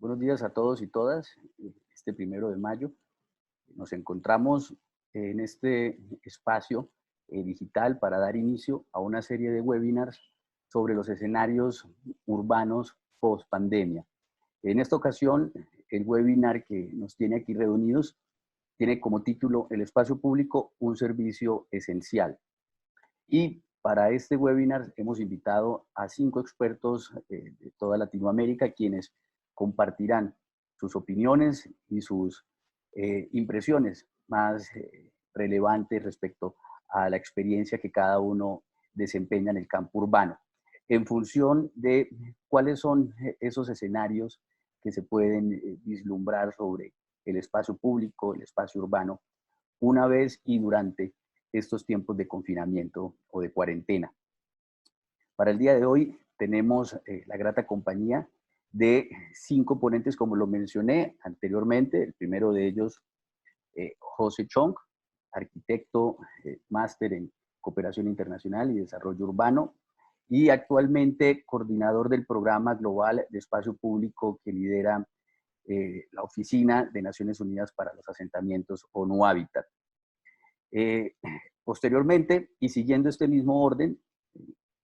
Buenos días a todos y todas. Este 1 de mayo nos encontramos en este espacio digital para dar inicio a una serie de webinars sobre los escenarios urbanos post pandemia. En esta ocasión, el webinar que nos tiene aquí reunidos tiene como título El espacio público, un servicio esencial. Y para este webinar hemos invitado a 5 expertos de toda Latinoamérica, quienes compartirán sus opiniones y sus impresiones más relevantes respecto a la experiencia que cada uno desempeña en el campo urbano, en función de cuáles son esos escenarios que se pueden vislumbrar sobre el espacio público, el espacio urbano, una vez y durante estos tiempos de confinamiento o de cuarentena. Para el día de hoy tenemos la grata compañía de 5 ponentes, como lo mencioné anteriormente. El primero de ellos, José Chong, arquitecto, máster en Cooperación Internacional y Desarrollo Urbano, y actualmente coordinador del Programa Global de Espacio Público que lidera la Oficina de Naciones Unidas para los Asentamientos, ONU Habitat. Posteriormente, y siguiendo este mismo orden,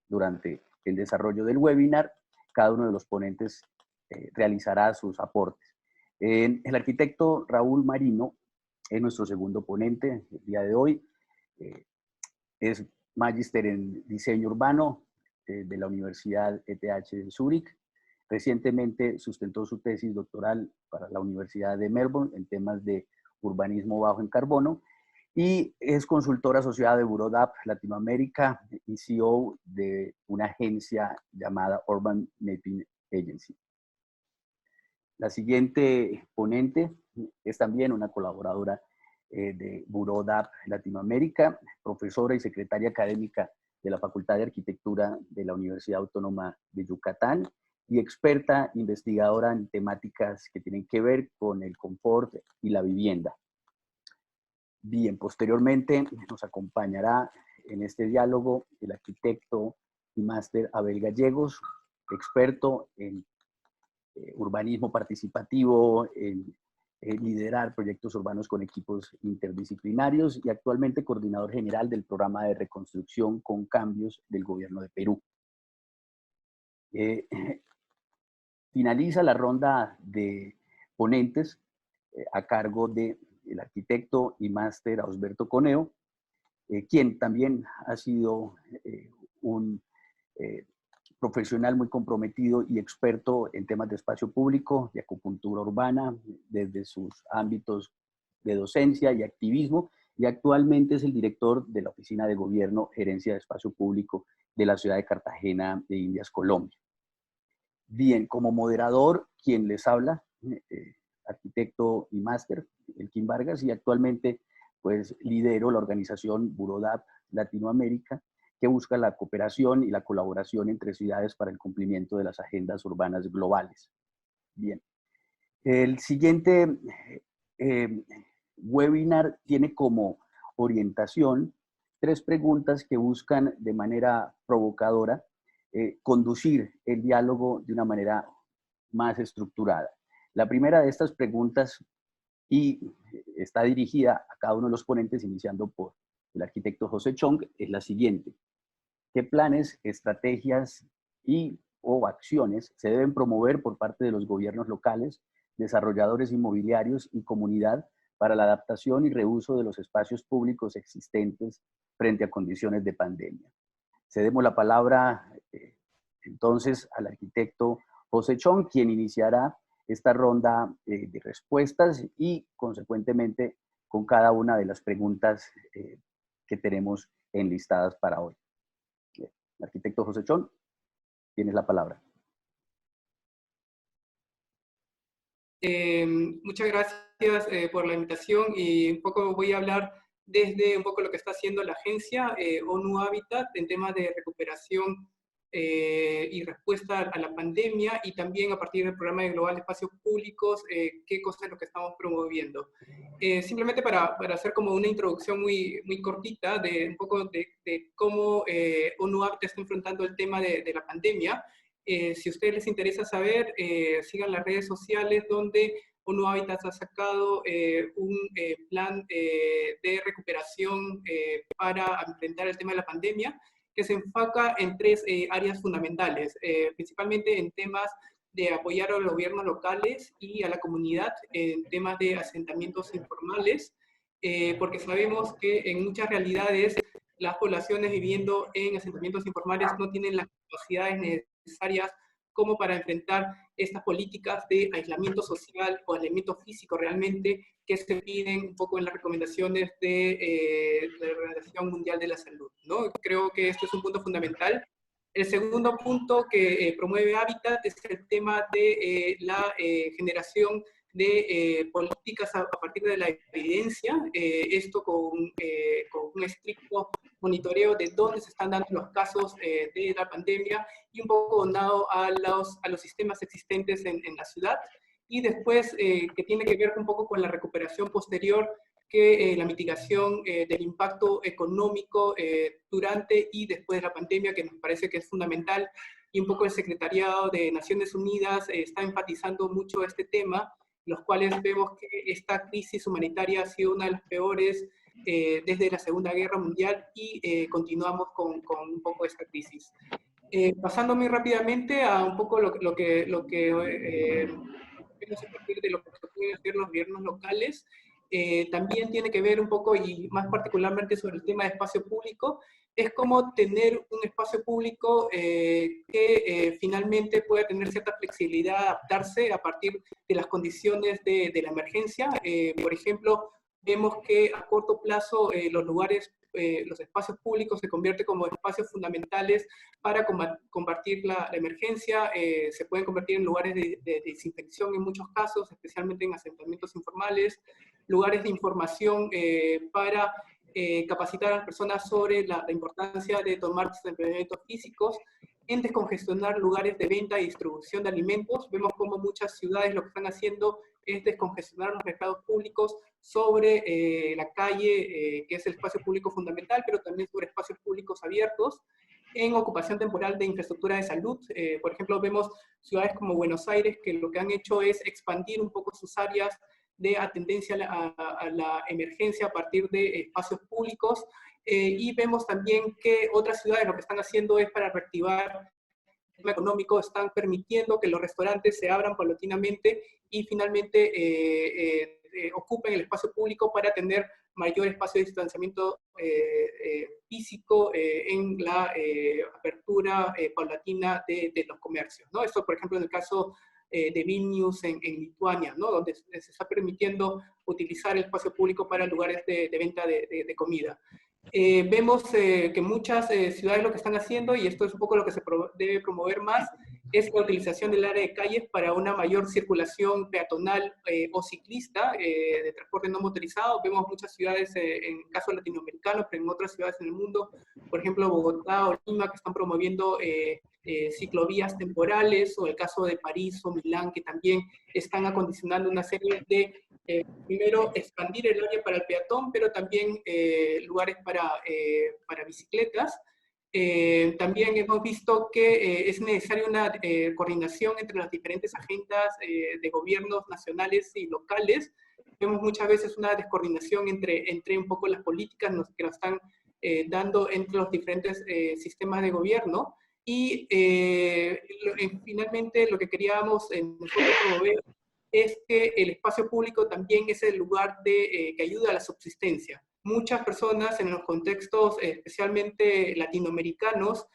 durante el desarrollo del webinar, cada uno de los ponentes realizará sus aportes. El arquitecto Raúl Marino es nuestro segundo ponente el día de hoy. Es magíster en diseño urbano de la Universidad ETH de Zúrich. Recientemente sustentó su tesis doctoral para la Universidad de Melbourne en temas de urbanismo bajo en carbono, y es consultor asociado de Bureau d'Ap Latinoamérica y CEO de una agencia llamada Urban Mapping Agency. La siguiente ponente es también una colaboradora de Bureau d'Ap Latinoamérica, profesora y secretaria académica de la Facultad de Arquitectura de la Universidad Autónoma de Yucatán y experta investigadora en temáticas que tienen que ver con el confort y la vivienda. Bien, posteriormente nos acompañará en este diálogo el arquitecto y máster Abel Gallegos, experto en urbanismo participativo, en liderar proyectos urbanos con equipos interdisciplinarios y actualmente coordinador general del programa de reconstrucción con cambios del gobierno de Perú. Finaliza la ronda de ponentes a cargo del arquitecto y máster Osberto Coneo, quien también ha sido un profesional muy comprometido y experto en temas de espacio público y acupuntura urbana desde sus ámbitos de docencia y activismo, y actualmente es el director de la Oficina de Gobierno, Gerencia de Espacio Público de la ciudad de Cartagena de Indias, Colombia. Bien, como moderador, quien les habla, arquitecto y máster, Elkin Vargas, y actualmente pues lidero la organización Bureau d'Ap Latinoamérica, que busca la cooperación y la colaboración entre ciudades para el cumplimiento de las agendas urbanas globales. Bien, el siguiente webinar tiene como orientación 3 preguntas que buscan de manera provocadora conducir el diálogo de una manera más estructurada. La primera de estas preguntas, y está dirigida a cada uno de los ponentes, iniciando por el arquitecto José Chong, es la siguiente. ¿Qué planes, estrategias o acciones se deben promover por parte de los gobiernos locales, desarrolladores inmobiliarios y comunidad para la adaptación y reuso de los espacios públicos existentes frente a condiciones de pandemia? Cedemos la palabra entonces al arquitecto José Chong, quien iniciará esta ronda de respuestas y consecuentemente con cada una de las preguntas que tenemos enlistadas para hoy. Arquitecto José Chong, tienes la palabra. Muchas gracias por la invitación, y un poco voy a hablar desde un poco lo que está haciendo la agencia ONU Habitat en temas de recuperación y respuesta a la pandemia, y también a partir del programa de Global de Espacios Públicos, qué cosa es lo que estamos promoviendo. Simplemente para hacer como una introducción muy cortita de un poco de cómo ONU Habitat está enfrentando el tema de la pandemia. Si a ustedes les interesa saber, sigan las redes sociales donde ONU Habitat ha sacado un plan de recuperación para enfrentar el tema de la pandemia, que se enfoca en tres áreas fundamentales, principalmente en temas de apoyar a los gobiernos locales y a la comunidad en temas de asentamientos informales, porque sabemos que en muchas realidades las poblaciones viviendo en asentamientos informales no tienen las capacidades necesarias como para enfrentar estas políticas de aislamiento social o aislamiento físico realmente que se piden un poco en las recomendaciones de la Organización Mundial de la Salud, ¿no? Creo que esto es un punto fundamental. El segundo punto que promueve Habitat es el tema de la generación de políticas a partir de la evidencia, esto con un estricto monitoreo de dónde se están dando los casos de la pandemia y un poco dado a los sistemas existentes en la ciudad. Y después, que tiene que ver un poco con la recuperación posterior, que la mitigación del impacto económico durante y después de la pandemia, que nos parece que es fundamental, y un poco el Secretariado de Naciones Unidas está enfatizando mucho este tema, los cuales vemos que esta crisis humanitaria ha sido una de las peores desde la Segunda Guerra Mundial y continuamos con un poco esta crisis. Pasando muy rápidamente a un poco lo que vemos a partir de lo que pueden hacer los gobiernos locales, también tiene que ver un poco, y más particularmente sobre el tema de espacio público, es como tener un espacio público que finalmente pueda tener cierta flexibilidad, adaptarse a partir de las condiciones de la emergencia. Por ejemplo, vemos que a corto plazo los espacios públicos se convierten como espacios fundamentales para combatir la emergencia, se pueden convertir en lugares de desinfección en muchos casos, especialmente en asentamientos informales, lugares de información para capacitar a las personas sobre la importancia de tomar entrenamientos físicos, en descongestionar lugares de venta y distribución de alimentos. Vemos como muchas ciudades lo que están haciendo es descongestionar los mercados públicos sobre la calle, que es el espacio público fundamental, pero también sobre espacios públicos abiertos, en ocupación temporal de infraestructura de salud. Por ejemplo, vemos ciudades como Buenos Aires que lo que han hecho es expandir un poco sus áreas de atendencia a la emergencia a partir de espacios públicos, y vemos también que otras ciudades lo que están haciendo es para reactivar el tema económico, están permitiendo que los restaurantes se abran paulatinamente y finalmente ocupen el espacio público para tener mayor espacio de distanciamiento físico en la apertura paulatina de los comercios, ¿no? Esto, por ejemplo, en el caso de Vilnius en Lituania, ¿no? Donde se está permitiendo utilizar el espacio público para lugares de venta de comida. Vemos que muchas ciudades lo que están haciendo, y esto es un poco lo que se debe promover más, es la utilización del área de calles para una mayor circulación peatonal o ciclista de transporte no motorizado. Vemos muchas ciudades, en el caso latinoamericano, pero en otras ciudades en el mundo, por ejemplo Bogotá o Lima, que están promoviendo ciclovías temporales, o el caso de París o Milán, que también están acondicionando una serie de, primero, expandir el área para el peatón, pero también lugares para bicicletas. También hemos visto que es necesaria una coordinación entre las diferentes agendas de gobiernos nacionales y locales. Vemos muchas veces una descoordinación entre un poco las políticas que nos están dando entre los diferentes sistemas de gobierno. Y finalmente lo que queríamos nosotros promover es que el espacio público también es el lugar que ayuda a la subsistencia. Muchas personas en los contextos especialmente latinoamericanos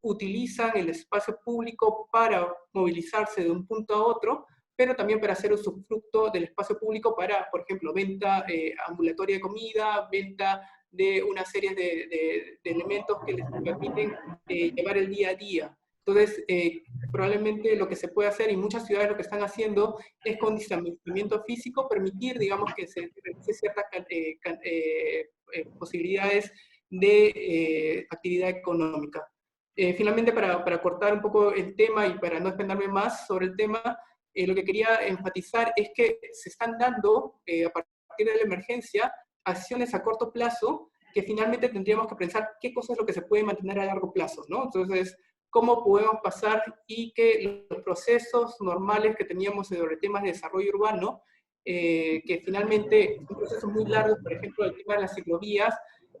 utilizan el espacio público para movilizarse de un punto a otro, pero también para hacer usufructo del espacio público para, por ejemplo, venta ambulatoria de comida, venta de una serie de elementos que les permiten llevar el día a día. Entonces, probablemente lo que se puede hacer, y muchas ciudades lo que están haciendo, es con distanciamiento físico permitir, digamos, que se realice ciertas posibilidades de actividad económica. Finalmente, para cortar un poco el tema y para no extenderme más sobre el tema, lo que quería enfatizar es que se están dando, a partir de la emergencia, acciones a corto plazo que finalmente tendríamos que pensar qué cosa es lo que se puede mantener a largo plazo, ¿no? Entonces, cómo podemos pasar y que los procesos normales que teníamos sobre temas de desarrollo urbano, que finalmente son procesos muy largos, por ejemplo, el tema de las ciclovías,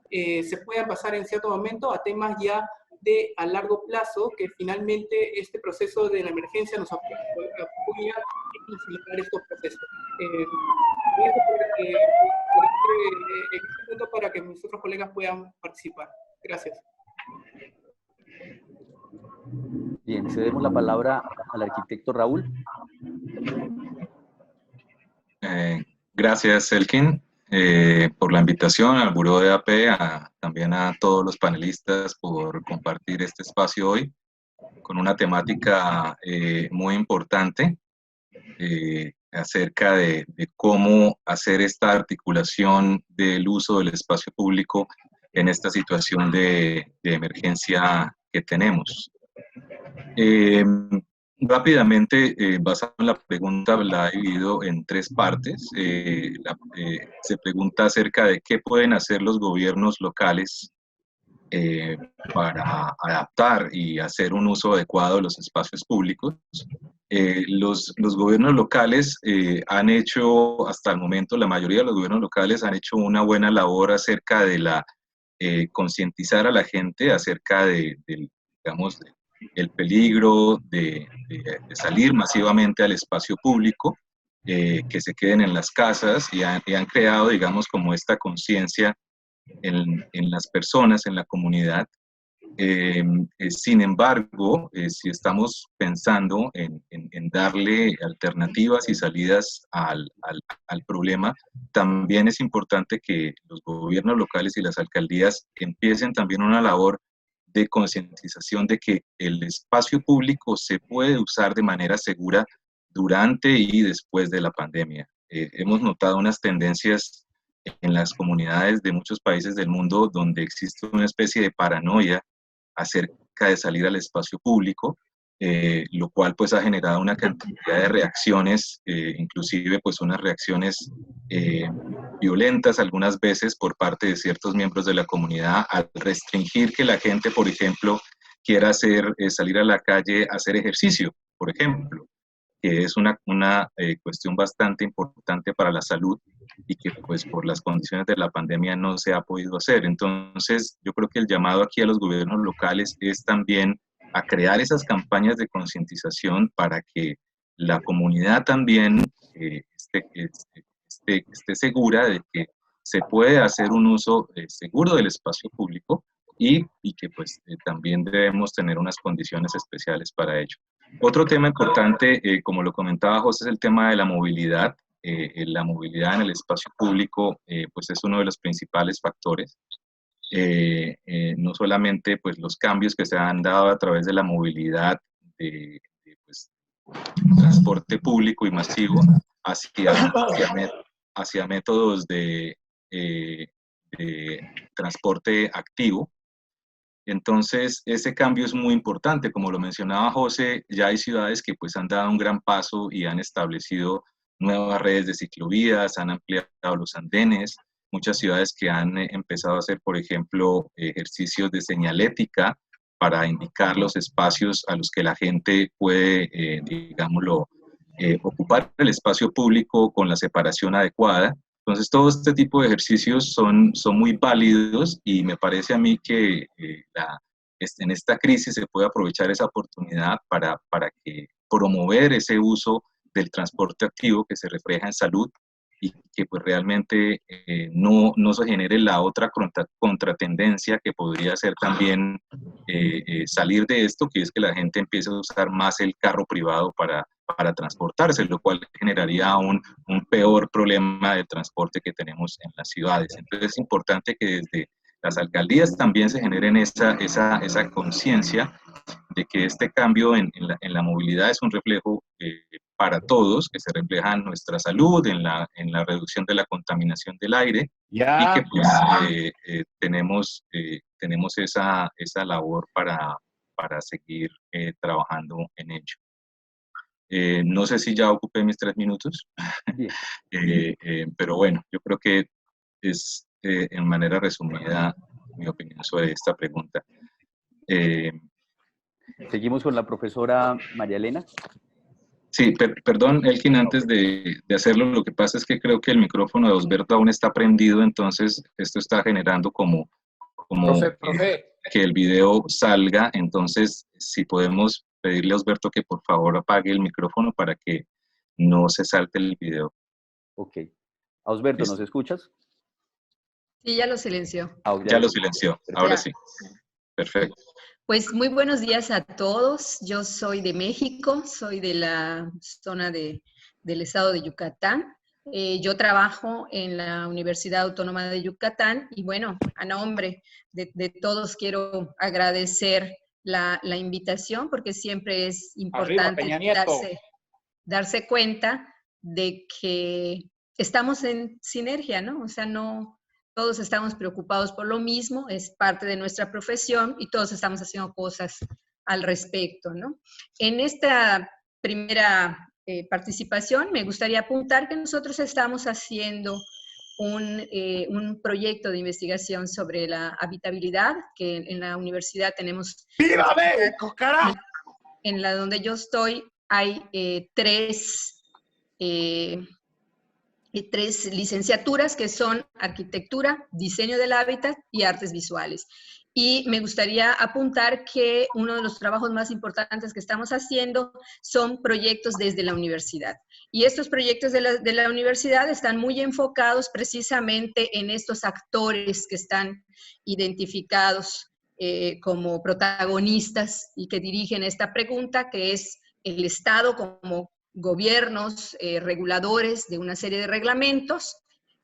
se puedan pasar en cierto momento a temas ya de a largo plazo, que finalmente este proceso de la emergencia nos apoya en acelerar estos procesos. Eso en este punto para que mis otros colegas puedan participar. Gracias. Bien, cedemos la palabra al arquitecto Raúl. Gracias, Elkin, por la invitación al Buró de AP, también a todos los panelistas por compartir este espacio hoy con una temática muy importante acerca de cómo hacer esta articulación del uso del espacio público en esta situación de emergencia que tenemos. Rápidamente, basado en la pregunta, la he dividido en tres partes. Se pregunta acerca de qué pueden hacer los gobiernos locales para adaptar y hacer un uso adecuado de los espacios públicos. Los gobiernos locales han hecho, hasta el momento, la mayoría de los gobiernos locales han hecho una buena labor acerca de la concientizar a la gente acerca digamos, el peligro de salir masivamente al espacio público, que se queden en las casas y han creado, digamos, como esta conciencia en las personas, en la comunidad. Sin embargo, si estamos pensando en darle alternativas y salidas al problema, también es importante que los gobiernos locales y las alcaldías empiecen también una labor de concientización de que el espacio público se puede usar de manera segura durante y después de la pandemia. Hemos notado unas tendencias en las comunidades de muchos países del mundo donde existe una especie de paranoia acerca de salir al espacio público, lo cual pues ha generado una cantidad de reacciones, inclusive pues unas reacciones violentas algunas veces por parte de ciertos miembros de la comunidad al restringir que la gente, por ejemplo, quiera salir a la calle a hacer ejercicio, por ejemplo, que es una cuestión bastante importante para la salud y que pues por las condiciones de la pandemia no se ha podido hacer. Entonces yo creo que el llamado aquí a los gobiernos locales es también a crear esas campañas de concientización para que la comunidad también esté segura de que se puede hacer un uso seguro del espacio público y que pues también debemos tener unas condiciones especiales para ello. Otro tema importante, como lo comentaba José, es el tema de la movilidad. La movilidad en el espacio público pues es uno de los principales factores. No solamente pues, los cambios que se han dado a través de la movilidad de pues, transporte público y masivo hacia métodos de transporte activo. Entonces, ese cambio es muy importante. Como lo mencionaba José, ya hay ciudades que pues han dado un gran paso y han establecido nuevas redes de ciclovías, han ampliado los andenes, muchas ciudades que han empezado a hacer, por ejemplo, ejercicios de señalética para indicar los espacios a los que la gente puede, digámoslo, ocupar el espacio público con la separación adecuada. Entonces, todo este tipo de ejercicios son muy válidos y me parece a mí que en esta crisis se puede aprovechar esa oportunidad para que promover ese uso del transporte activo que se refleja en salud y que pues realmente no se genere la otra contratendencia que podría ser también salir de esto, que es que la gente empiece a usar más el carro privado para transportarse, lo cual generaría un peor problema de transporte que tenemos en las ciudades. Entonces es importante que desde las alcaldías también se generen esa conciencia de que este cambio en la movilidad es un reflejo para todos, que se refleja en nuestra salud, en la reducción de la contaminación del aire, y que pues, tenemos esa labor para seguir trabajando en ello. No sé si ya ocupé mis 3 minutos, pero bueno, yo creo que es en manera resumida mi opinión sobre esta pregunta. Seguimos con la profesora María Elena. Sí, perdón, Elkin, antes de hacerlo, lo que pasa es que creo que el micrófono de Osberto aún está prendido, entonces esto está generando como Profe. Que el video salga, entonces si podemos pedirle a Osberto que por favor apague el micrófono para que no se salte el video. Ok. Osberto, Listo. ¿nos escuchas? Sí, ya lo silenció. Ya lo silenció, ahora Ya. sí. Perfecto. Pues muy buenos días a todos. Yo soy de México, soy de la zona del estado de Yucatán. Yo trabajo en la Universidad Autónoma de Yucatán y bueno, a nombre de todos quiero agradecer la invitación porque siempre es importante darse cuenta de que estamos en sinergia, ¿no? O sea, no todos estamos preocupados por lo mismo, es parte de nuestra profesión y todos estamos haciendo cosas al respecto, ¿no? En esta primera participación me gustaría apuntar que nosotros estamos haciendo un proyecto de investigación sobre la habitabilidad, que en la universidad tenemos... ¡Viva México, carajo! En la donde yo estoy hay tres licenciaturas que son arquitectura, diseño del hábitat y artes visuales. Y me gustaría apuntar que uno de los trabajos más importantes que estamos haciendo son proyectos desde la universidad. Y estos proyectos de la universidad están muy enfocados precisamente en estos actores que están identificados como protagonistas y que dirigen esta pregunta, que es el Estado como gobiernos reguladores de una serie de reglamentos,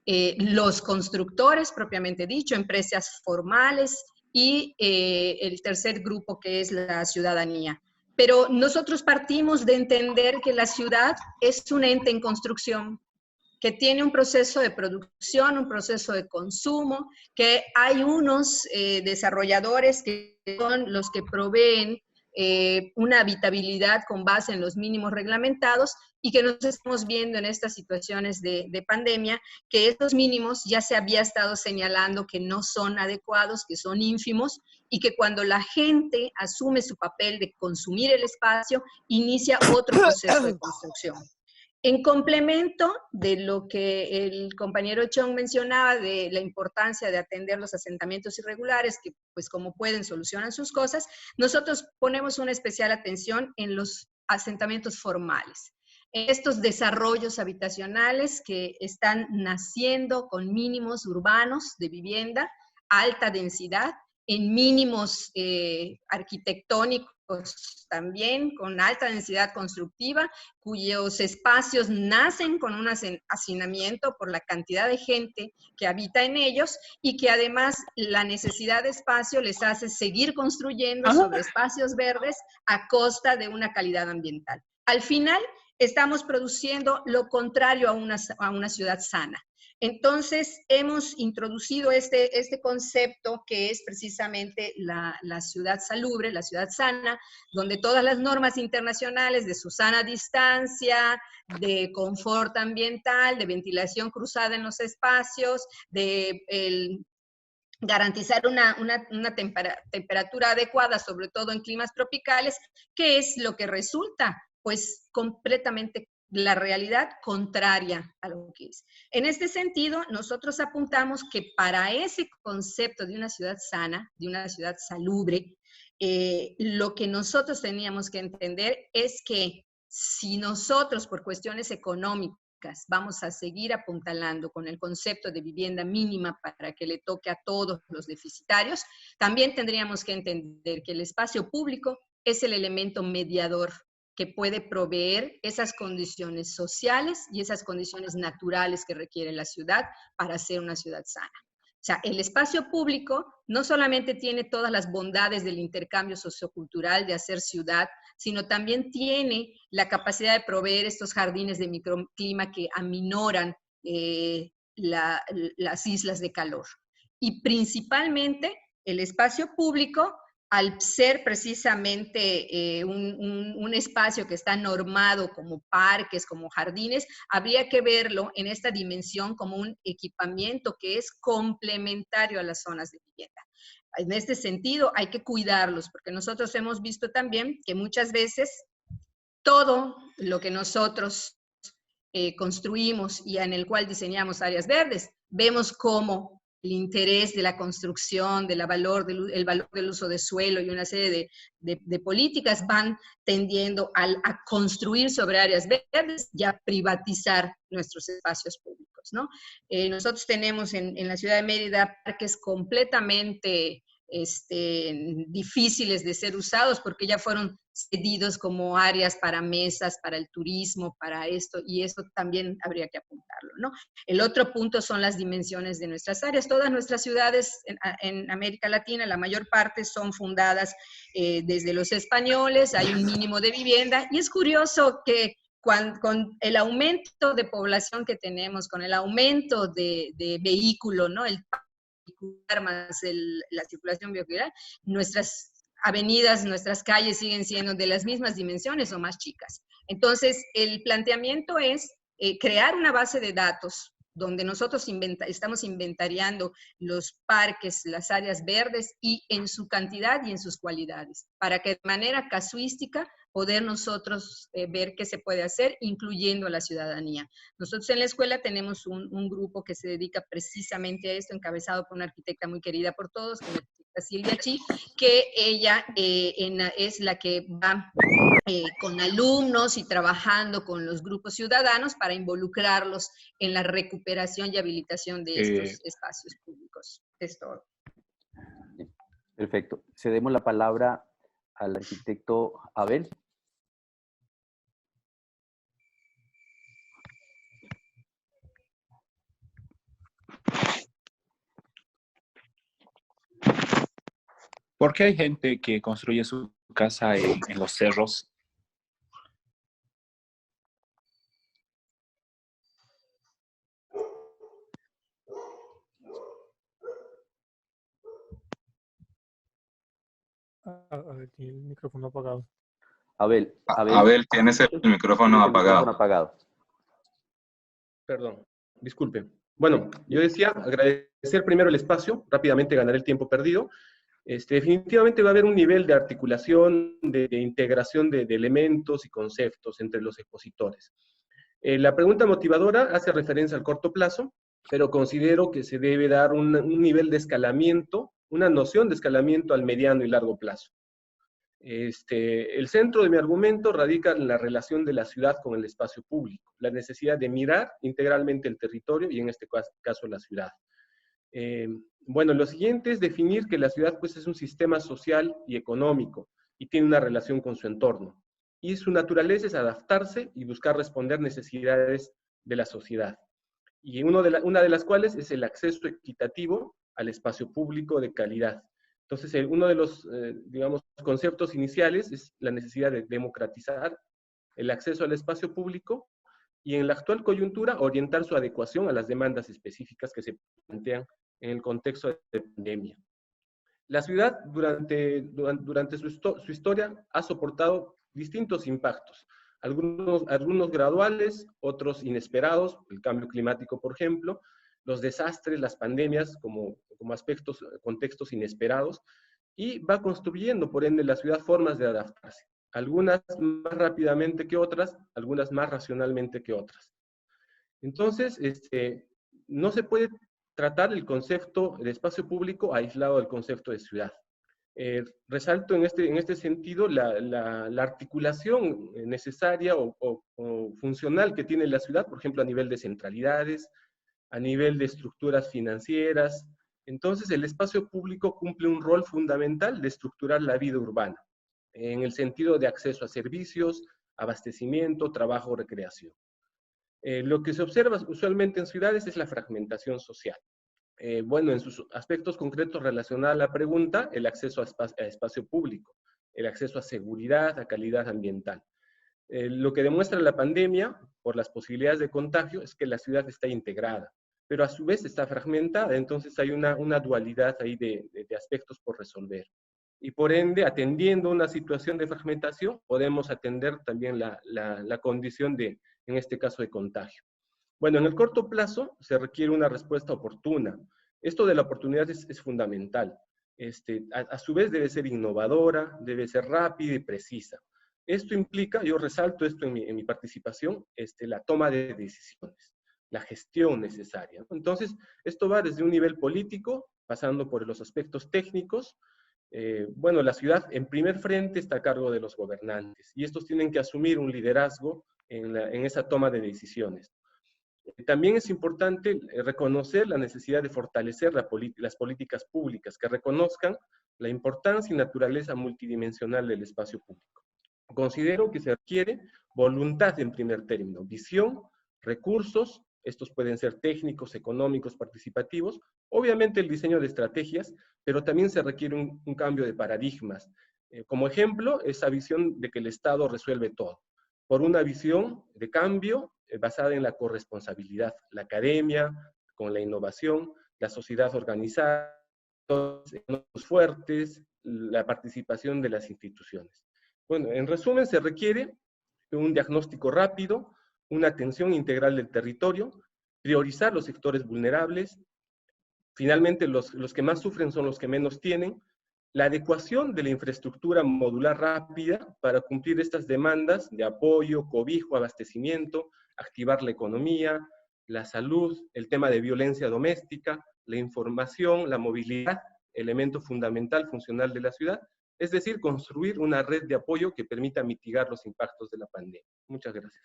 los constructores propiamente dicho, empresas formales y el tercer grupo que es la ciudadanía. Pero nosotros partimos de entender que la ciudad es un ente en construcción, que tiene un proceso de producción, un proceso de consumo, que hay unos desarrolladores que son los que proveen una habitabilidad con base en los mínimos reglamentados y que nos estamos viendo en estas situaciones de pandemia, que estos mínimos ya se había estado señalando que no son adecuados, que son ínfimos y que cuando la gente asume su papel de consumir el espacio, inicia otro proceso de construcción. En complemento de lo que el compañero Chong mencionaba de la importancia de atender los asentamientos irregulares, que pues como pueden solucionan sus cosas, nosotros ponemos una especial atención en los asentamientos formales, en estos desarrollos habitacionales que están naciendo con mínimos urbanos de vivienda, alta densidad, en mínimos arquitectónicos también, con alta densidad constructiva, cuyos espacios nacen con un hacinamiento por la cantidad de gente que habita en ellos y que además la necesidad de espacio les hace seguir construyendo sobre espacios verdes a costa de una calidad ambiental. Al final, estamos produciendo lo contrario a una ciudad sana. Entonces, hemos introducido este concepto que es precisamente la ciudad salubre, la ciudad sana, donde todas las normas internacionales de su sana distancia, de confort ambiental, de ventilación cruzada en los espacios, de garantizar una temperatura adecuada, sobre todo en climas tropicales, ¿qué es lo que resulta? Pues completamente la realidad contraria a lo que es. En este sentido, nosotros apuntamos que para ese concepto de una ciudad sana, de una ciudad salubre, lo que nosotros teníamos que entender es que si nosotros por cuestiones económicas vamos a seguir apuntalando con el concepto de vivienda mínima para que le toque a todos los deficitarios, también tendríamos que entender que el espacio público es el elemento mediador que puede proveer esas condiciones sociales y esas condiciones naturales que requiere la ciudad para ser una ciudad sana. O sea, el espacio público no solamente tiene todas las bondades del intercambio sociocultural de hacer ciudad, sino también tiene la capacidad de proveer estos jardines de microclima que aminoran las islas de calor. Y principalmente el espacio público, al ser precisamente un espacio que está normado como parques, como jardines, habría que verlo en esta dimensión como un equipamiento que es complementario a las zonas de vivienda. En este sentido, hay que cuidarlos, porque nosotros hemos visto también que muchas veces todo lo que nosotros construimos y en el cual diseñamos áreas verdes, vemos cómo el interés de la construcción, el valor del uso de suelo y una serie de políticas van tendiendo a construir sobre áreas verdes y a privatizar nuestros espacios públicos, ¿no? Nosotros tenemos en la ciudad de Mérida parques completamente difíciles de ser usados porque ya fueron cedidos como áreas para mesas, para el turismo, para esto, y eso también habría que apuntarlo, ¿no? El otro punto son las dimensiones de nuestras áreas. Todas nuestras ciudades en América Latina, la mayor parte son fundadas desde los españoles, hay un mínimo de vivienda, y es curioso que con el aumento de población que tenemos, con el aumento de vehículo, ¿no? El más la circulación vehicular, nuestras avenidas, nuestras calles siguen siendo de las mismas dimensiones o más chicas. Entonces, el planteamiento es crear una base de datos donde nosotros estamos inventariando los parques, las áreas verdes y en su cantidad y en sus cualidades, para que de manera casuística poder nosotros ver qué se puede hacer, incluyendo a la ciudadanía. Nosotros en la escuela tenemos un grupo que se dedica precisamente a esto, encabezado por una arquitecta muy querida por todos, que es la arquitecta Silvia Chi, que ella es la que va con alumnos y trabajando con los grupos ciudadanos para involucrarlos en la recuperación y habilitación de estos espacios públicos. Es todo. Perfecto. Cedemos la palabra al arquitecto Abel. ¿Por qué hay gente que construye su casa en los cerros? El micrófono apagado. Abel, tienes el micrófono apagado. Perdón, disculpen. Bueno, yo decía, agradecer primero el espacio, rápidamente ganaré el tiempo perdido. Definitivamente va a haber un nivel de articulación, de integración de elementos y conceptos entre los expositores. La pregunta motivadora hace referencia al corto plazo, pero considero que se debe dar un nivel de escalamiento, una noción de escalamiento al mediano y largo plazo. El centro de mi argumento radica en la relación de la ciudad con el espacio público, la necesidad de mirar integralmente el territorio y en este caso la ciudad. Bueno, lo siguiente es definir que la ciudad pues, es un sistema social y económico y tiene una relación con su entorno. Y su naturaleza es adaptarse y buscar responder necesidades de la sociedad. Y una de las cuales es el acceso equitativo al espacio público de calidad. Entonces, uno de los, digamos, conceptos iniciales es la necesidad de democratizar el acceso al espacio público y en la actual coyuntura orientar su adecuación a las demandas específicas que se plantean en el contexto de pandemia. La ciudad durante su historia ha soportado distintos impactos, algunos graduales, otros inesperados, el cambio climático, por ejemplo, los desastres, las pandemias como contextos inesperados, y va construyendo, por ende, la ciudad formas de adaptarse, algunas más rápidamente que otras, algunas más racionalmente que otras. Entonces, no se puede tratar el concepto de espacio público aislado del concepto de ciudad. Resalto en este sentido la articulación necesaria o funcional que tiene la ciudad, por ejemplo, a nivel de centralidades, a nivel de estructuras financieras. Entonces, el espacio público cumple un rol fundamental de estructurar la vida urbana, en el sentido de acceso a servicios, abastecimiento, trabajo, recreación. Lo que se observa usualmente en ciudades es la fragmentación social. Bueno, en sus aspectos concretos relacionados a la pregunta, el acceso a espacio público, el acceso a seguridad, a calidad ambiental. Lo que demuestra la pandemia, por las posibilidades de contagio, es que la ciudad está integrada, pero a su vez está fragmentada, entonces hay una dualidad ahí de aspectos por resolver. Y por ende, atendiendo una situación de fragmentación, podemos atender también la condición en este caso, de contagio. Bueno, en el corto plazo se requiere una respuesta oportuna. Esto de la oportunidad es fundamental. a su vez debe ser innovadora, debe ser rápida y precisa. Esto implica, yo resalto esto en mi participación, la toma de decisiones, la gestión necesaria, ¿no? Entonces, esto va desde un nivel político, pasando por los aspectos técnicos. Bueno, la ciudad en primer frente está a cargo de los gobernantes, y estos tienen que asumir un liderazgo en esa toma de decisiones. También es importante reconocer la necesidad de fortalecer las políticas públicas que reconozcan la importancia y naturaleza multidimensional del espacio público. Considero que se requiere voluntad en primer término, visión, recursos, estos pueden ser técnicos, económicos, participativos, obviamente el diseño de estrategias, pero también se requiere un cambio de paradigmas. Como ejemplo, esa visión de que el Estado resuelve todo, por una visión de cambio basada en la corresponsabilidad, la academia, con la innovación, la sociedad organizada, los fuertes, la participación de las instituciones. Bueno, en resumen, se requiere un diagnóstico rápido, una atención integral del territorio, priorizar los sectores vulnerables, finalmente los que más sufren son los que menos tienen, la adecuación de la infraestructura modular rápida para cumplir estas demandas de apoyo, cobijo, abastecimiento, activar la economía, la salud, el tema de violencia doméstica, la información, la movilidad, elemento fundamental, funcional de la ciudad, es decir, construir una red de apoyo que permita mitigar los impactos de la pandemia. Muchas gracias.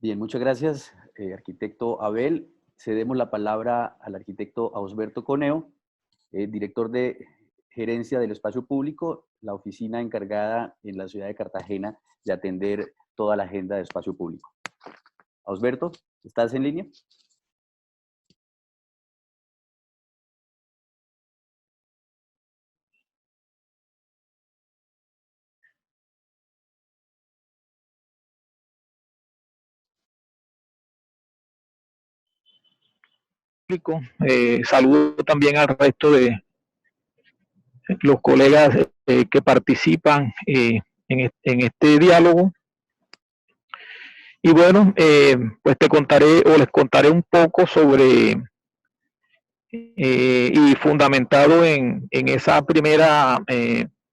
Bien, muchas gracias, arquitecto Abel. Cedemos la palabra al arquitecto Ausberto Coneo, director de Gerencia del Espacio Público, la oficina encargada en la ciudad de Cartagena de atender toda la agenda de espacio público. Ausberto, ¿estás en línea? Saludo también al resto de los colegas que participan en este diálogo. Y bueno, pues te contaré o les contaré un poco sobre, y fundamentado en esa primera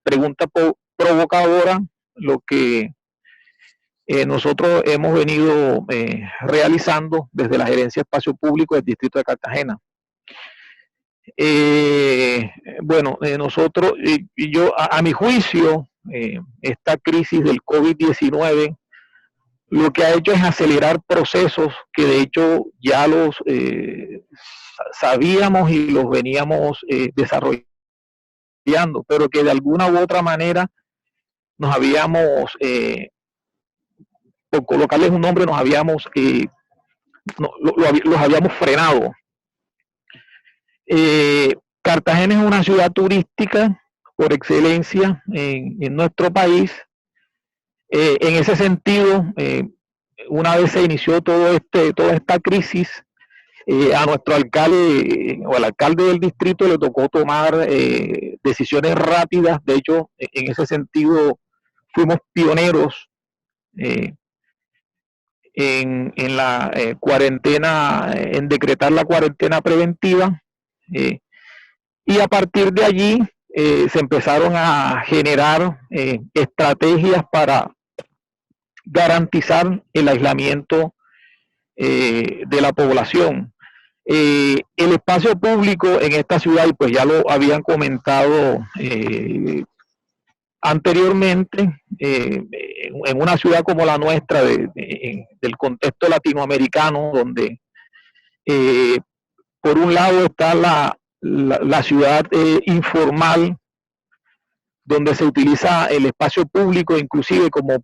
pregunta provocadora, lo que nosotros hemos venido realizando desde la Gerencia de Espacio Público del Distrito de Cartagena. Bueno, nosotros, y yo, a mi juicio, esta crisis del COVID-19 lo que ha hecho es acelerar procesos que de hecho ya los sabíamos y los veníamos desarrollando, pero que de alguna u otra manera nos habíamos, por colocarles un nombre, nos habíamos, los habíamos frenado. Cartagena es una ciudad turística por excelencia en nuestro país. En ese sentido, una vez se inició toda esta crisis, a nuestro alcalde o al alcalde del distrito le tocó tomar decisiones rápidas. De hecho, en ese sentido fuimos pioneros en la cuarentena, en decretar la cuarentena preventiva, y a partir de allí se empezaron a generar estrategias para garantizar el aislamiento de la población. El espacio público en esta ciudad, y pues ya lo habían comentado anteriormente, en una ciudad como la nuestra, del contexto latinoamericano, donde por un lado está la ciudad informal, donde se utiliza el espacio público inclusive como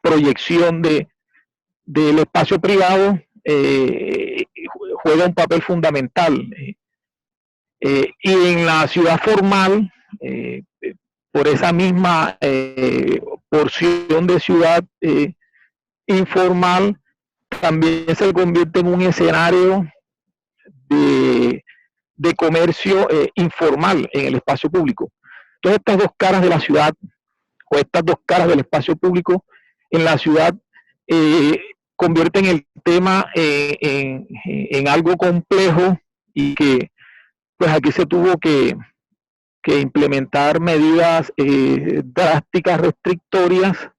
proyección del espacio privado, juega un papel fundamental. Y en la ciudad formal, por esa misma porción de ciudad informal, también se convierte en un escenario de comercio informal en el espacio público. Todas estas dos caras de la ciudad, o estas dos caras del espacio público en la ciudad, convierten el tema en algo complejo, y que pues aquí se tuvo que que implementar medidas drásticas, restrictorias,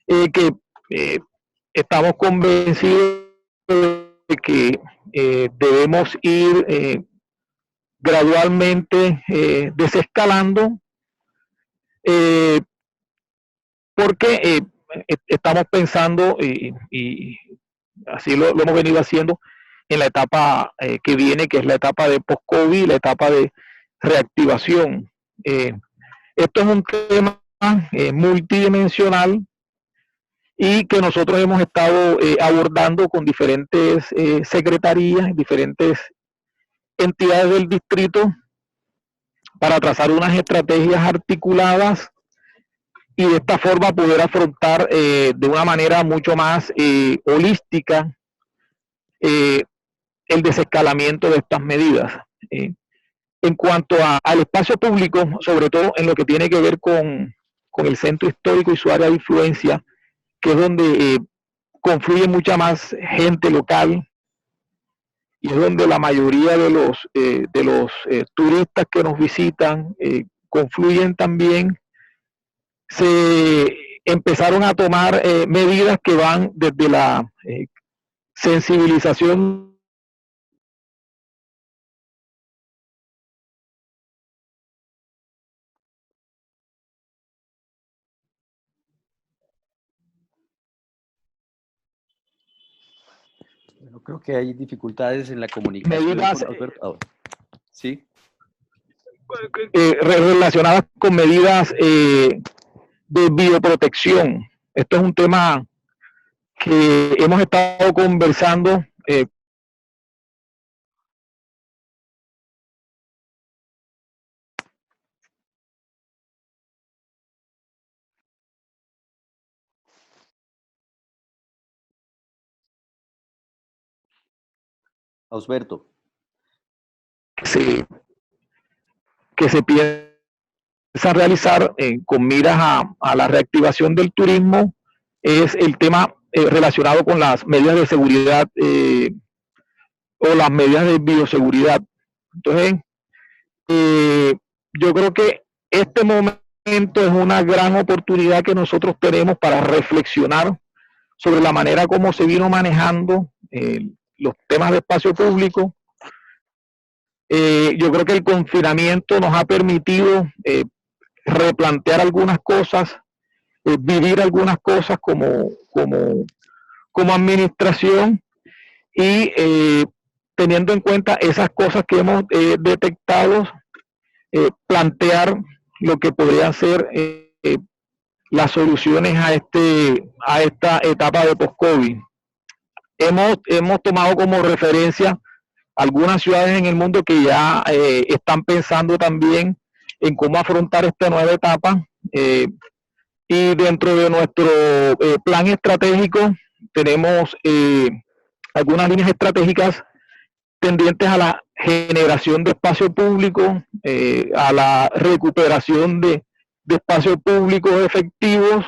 que estamos convencidos de que debemos ir gradualmente desescalando, porque estamos pensando, y así lo hemos venido haciendo, en la etapa que viene, que es la etapa de post-COVID, la etapa de reactivación. Esto es un tema multidimensional y que nosotros hemos estado abordando con diferentes secretarías, diferentes entidades del distrito, para trazar unas estrategias articuladas y de esta forma poder afrontar de una manera mucho más holística el desescalamiento de estas medidas. En cuanto al espacio público, sobre todo en lo que tiene que ver con el centro histórico y su área de influencia, que es donde confluye mucha más gente local y es donde la mayoría de los turistas que nos visitan confluyen también, se empezaron a tomar medidas que van desde la sensibilización Bueno, creo que hay dificultades en la comunicación. medidas ¿Sí? relacionadas con medidas de bioprotección. Esto es un tema que hemos estado conversando Osberto. Que se piensa realizar con miras a la reactivación del turismo es el tema relacionado con las medidas de seguridad o las medidas de bioseguridad. Entonces, yo creo que este momento es una gran oportunidad que nosotros tenemos para reflexionar sobre la manera como se vino manejando los temas de espacio público. Yo creo que el confinamiento nos ha permitido replantear algunas cosas, vivir algunas cosas como administración y teniendo en cuenta esas cosas que hemos detectado, plantear lo que podrían ser las soluciones a esta etapa de post-COVID. Hemos tomado como referencia algunas ciudades en el mundo que ya están pensando también en cómo afrontar esta nueva etapa, y dentro de nuestro plan estratégico tenemos algunas líneas estratégicas tendientes a la generación de espacio público, a la recuperación de espacios públicos efectivos,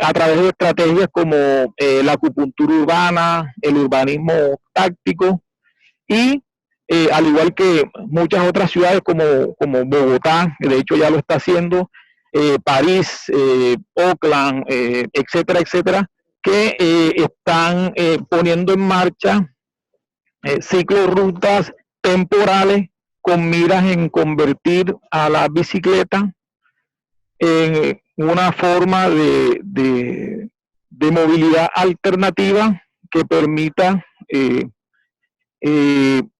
a través de estrategias como la acupuntura urbana, el urbanismo táctico, y al igual que muchas otras ciudades como Bogotá, que de hecho ya lo está haciendo, París, Oakland, etcétera, etcétera, que están poniendo en marcha ciclorrutas temporales con miras en convertir a la bicicleta en una forma de movilidad alternativa que permita el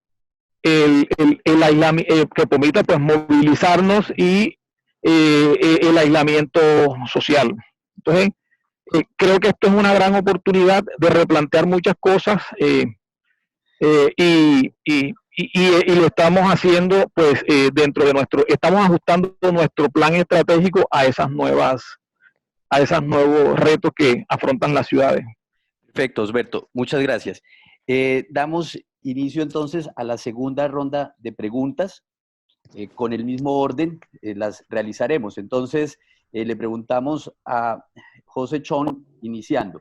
aislamiento, que permita pues movilizarnos y el aislamiento social. Entonces, creo que esto es una gran oportunidad de replantear muchas cosas y lo estamos haciendo pues dentro de estamos ajustando nuestro plan estratégico a esos nuevos retos que afrontan las ciudades. Perfecto, Osberto, muchas gracias. Damos inicio entonces a la segunda ronda de preguntas. Con el mismo orden las realizaremos. Entonces, le preguntamos a José Chon, iniciando,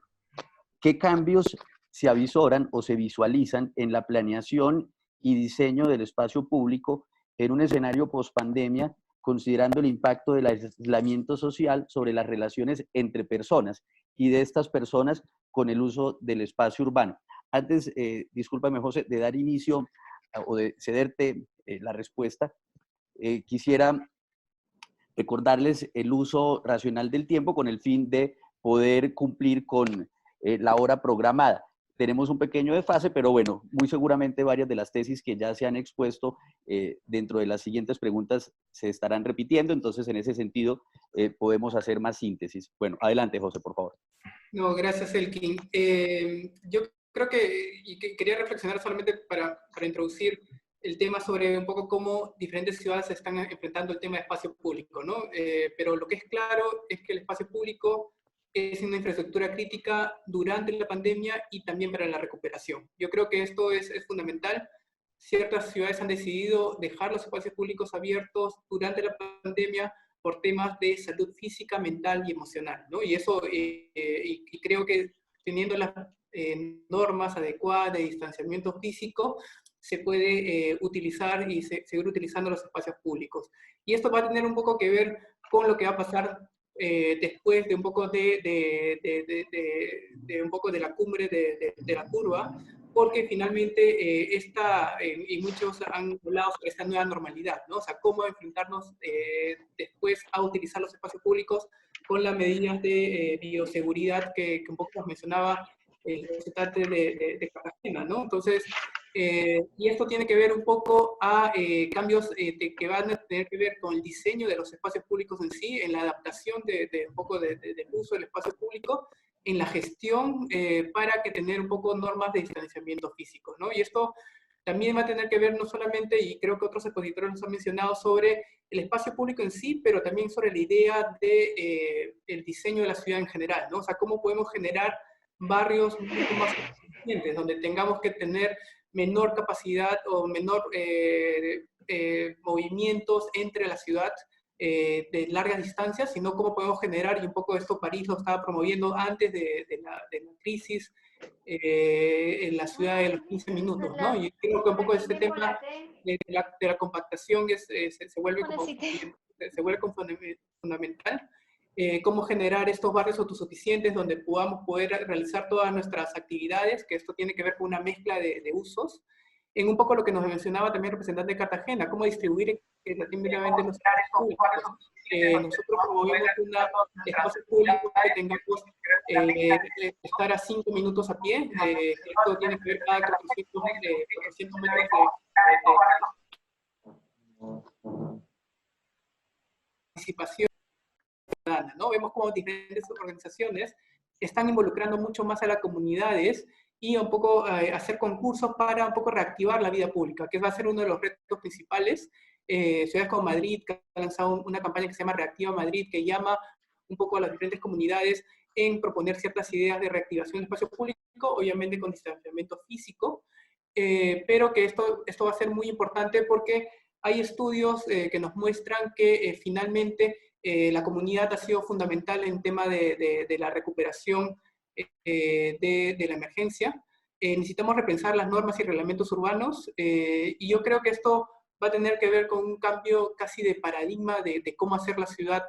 ¿qué cambios se avisoran o se visualizan en la planeación y diseño del espacio público en un escenario post-pandemia, considerando el impacto del aislamiento social sobre las relaciones entre personas y de estas personas con el uso del espacio urbano. Antes, discúlpame, José, de dar inicio o de cederte la respuesta, quisiera recordarles el uso racional del tiempo con el fin de poder cumplir con la hora programada. Tenemos un pequeño desfase, pero bueno, muy seguramente varias de las tesis que ya se han expuesto dentro de las siguientes preguntas se estarán repitiendo, entonces en ese sentido podemos hacer más síntesis. Bueno, adelante, José, por favor. No, gracias, Elkin. Yo creo que quería reflexionar solamente para introducir el tema sobre un poco cómo diferentes ciudades están enfrentando el tema de espacio público, ¿no? Pero lo que es claro es que el espacio público es una infraestructura crítica durante la pandemia y también para la recuperación. Yo creo que esto es fundamental. Ciertas ciudades han decidido dejar los espacios públicos abiertos durante la pandemia por temas de salud física, mental y emocional, ¿no? Y eso, y creo que teniendo las normas adecuadas de distanciamiento físico, se puede utilizar y seguir utilizando los espacios públicos. Y esto va a tener un poco que ver con lo que va a pasar después de un poco de un poco de la cumbre de la curva, porque finalmente y muchos han hablado sobre esta nueva normalidad, ¿no? O sea, cómo enfrentarnos después a utilizar los espacios públicos con las medidas de bioseguridad que un poco mencionaba el representante de Cartagena, ¿no? Entonces, y esto tiene que ver un poco a cambios que van a tener que ver con el diseño de los espacios públicos en sí, en la adaptación un poco del uso del espacio público, en la gestión para que tener un poco normas de distanciamiento físico, ¿no? Y esto también va a tener que ver no solamente, y creo que otros expositores nos han mencionado, sobre el espacio público en sí, pero también sobre la idea de el diseño de la ciudad en general, ¿no? O sea, cómo podemos generar barrios mucho más eficientes, donde tengamos que tener menor capacidad o menor movimientos entre la ciudad de largas distancias, sino cómo podemos generar, y un poco esto París lo estaba promoviendo antes de la crisis, en la ciudad de los 15 minutos, ¿no? Y creo que un poco este tema de la compactación se vuelve fundamental. Cómo generar estos barrios autosuficientes donde podamos poder realizar todas nuestras actividades, que esto tiene que ver con una mezcla de usos. En un poco lo que nos mencionaba también el representante de Cartagena, cómo distribuir equitativamente los espacios públicos. Nosotros promovemos un espacio público que tengamos estar a 5 minutos a pie. Esto tiene que ver cada 400 metros de participación ciudadana, ¿no? Vemos cómo diferentes organizaciones están involucrando mucho más a las comunidades y un poco hacer concursos para un poco reactivar la vida pública, que va a ser uno de los retos principales. Ciudades como Madrid, que ha lanzado una campaña que se llama Reactiva Madrid, que llama un poco a las diferentes comunidades en proponer ciertas ideas de reactivación del espacio público, obviamente con distanciamiento físico, pero que esto va a ser muy importante porque hay estudios que nos muestran que finalmente la comunidad ha sido fundamental en tema de la recuperación de la emergencia. Necesitamos repensar las normas y reglamentos urbanos, y yo creo que esto va a tener que ver con un cambio casi de paradigma de cómo hacer la ciudad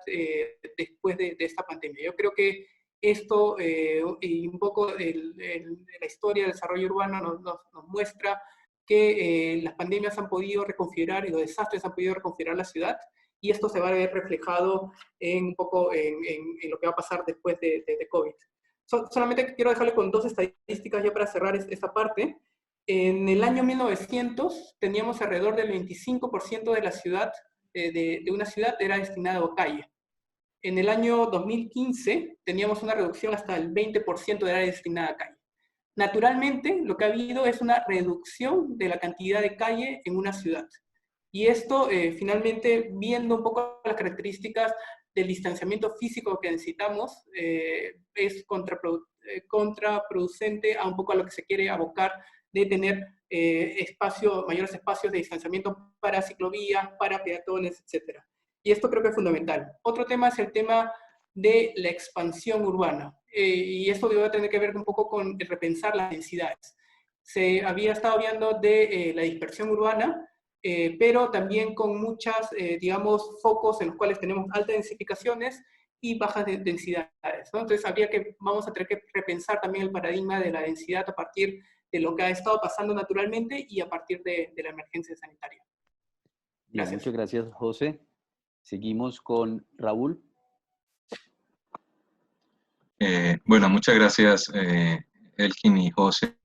después de esta pandemia. Yo creo que esto y un poco la historia del desarrollo urbano nos muestra que las pandemias han podido reconfigurar y los desastres han podido reconfigurar la ciudad, y esto se va a ver reflejado un poco en lo que va a pasar después de COVID. Solamente quiero dejarle con 2 estadísticas ya para cerrar esta parte. En el año 1900 teníamos alrededor del 25% de la ciudad, de una ciudad era destinado a calle. En el año 2015 teníamos una reducción hasta el 20% de área destinada a calle. Naturalmente, lo que ha habido es una reducción de la cantidad de calle en una ciudad. Y esto, finalmente, viendo un poco las características del distanciamiento físico que necesitamos, es contraproducente a un poco a lo que se quiere abocar de tener mayores espacios de distanciamiento para ciclovías, para peatones, etc. Y esto creo que es fundamental. Otro tema es el tema de la expansión urbana. Y esto va a tener que ver un poco con repensar las densidades. Se había estado hablando de la dispersión urbana, pero también con muchas, digamos, focos en los cuales tenemos altas densificaciones y bajas densidades, ¿no? Entonces vamos a tener que repensar también el paradigma de la densidad a partir de lo que ha estado pasando naturalmente y a partir de la emergencia sanitaria. Bien, muchas gracias, José. Seguimos con Raúl. Bueno, muchas gracias, Elkin y José.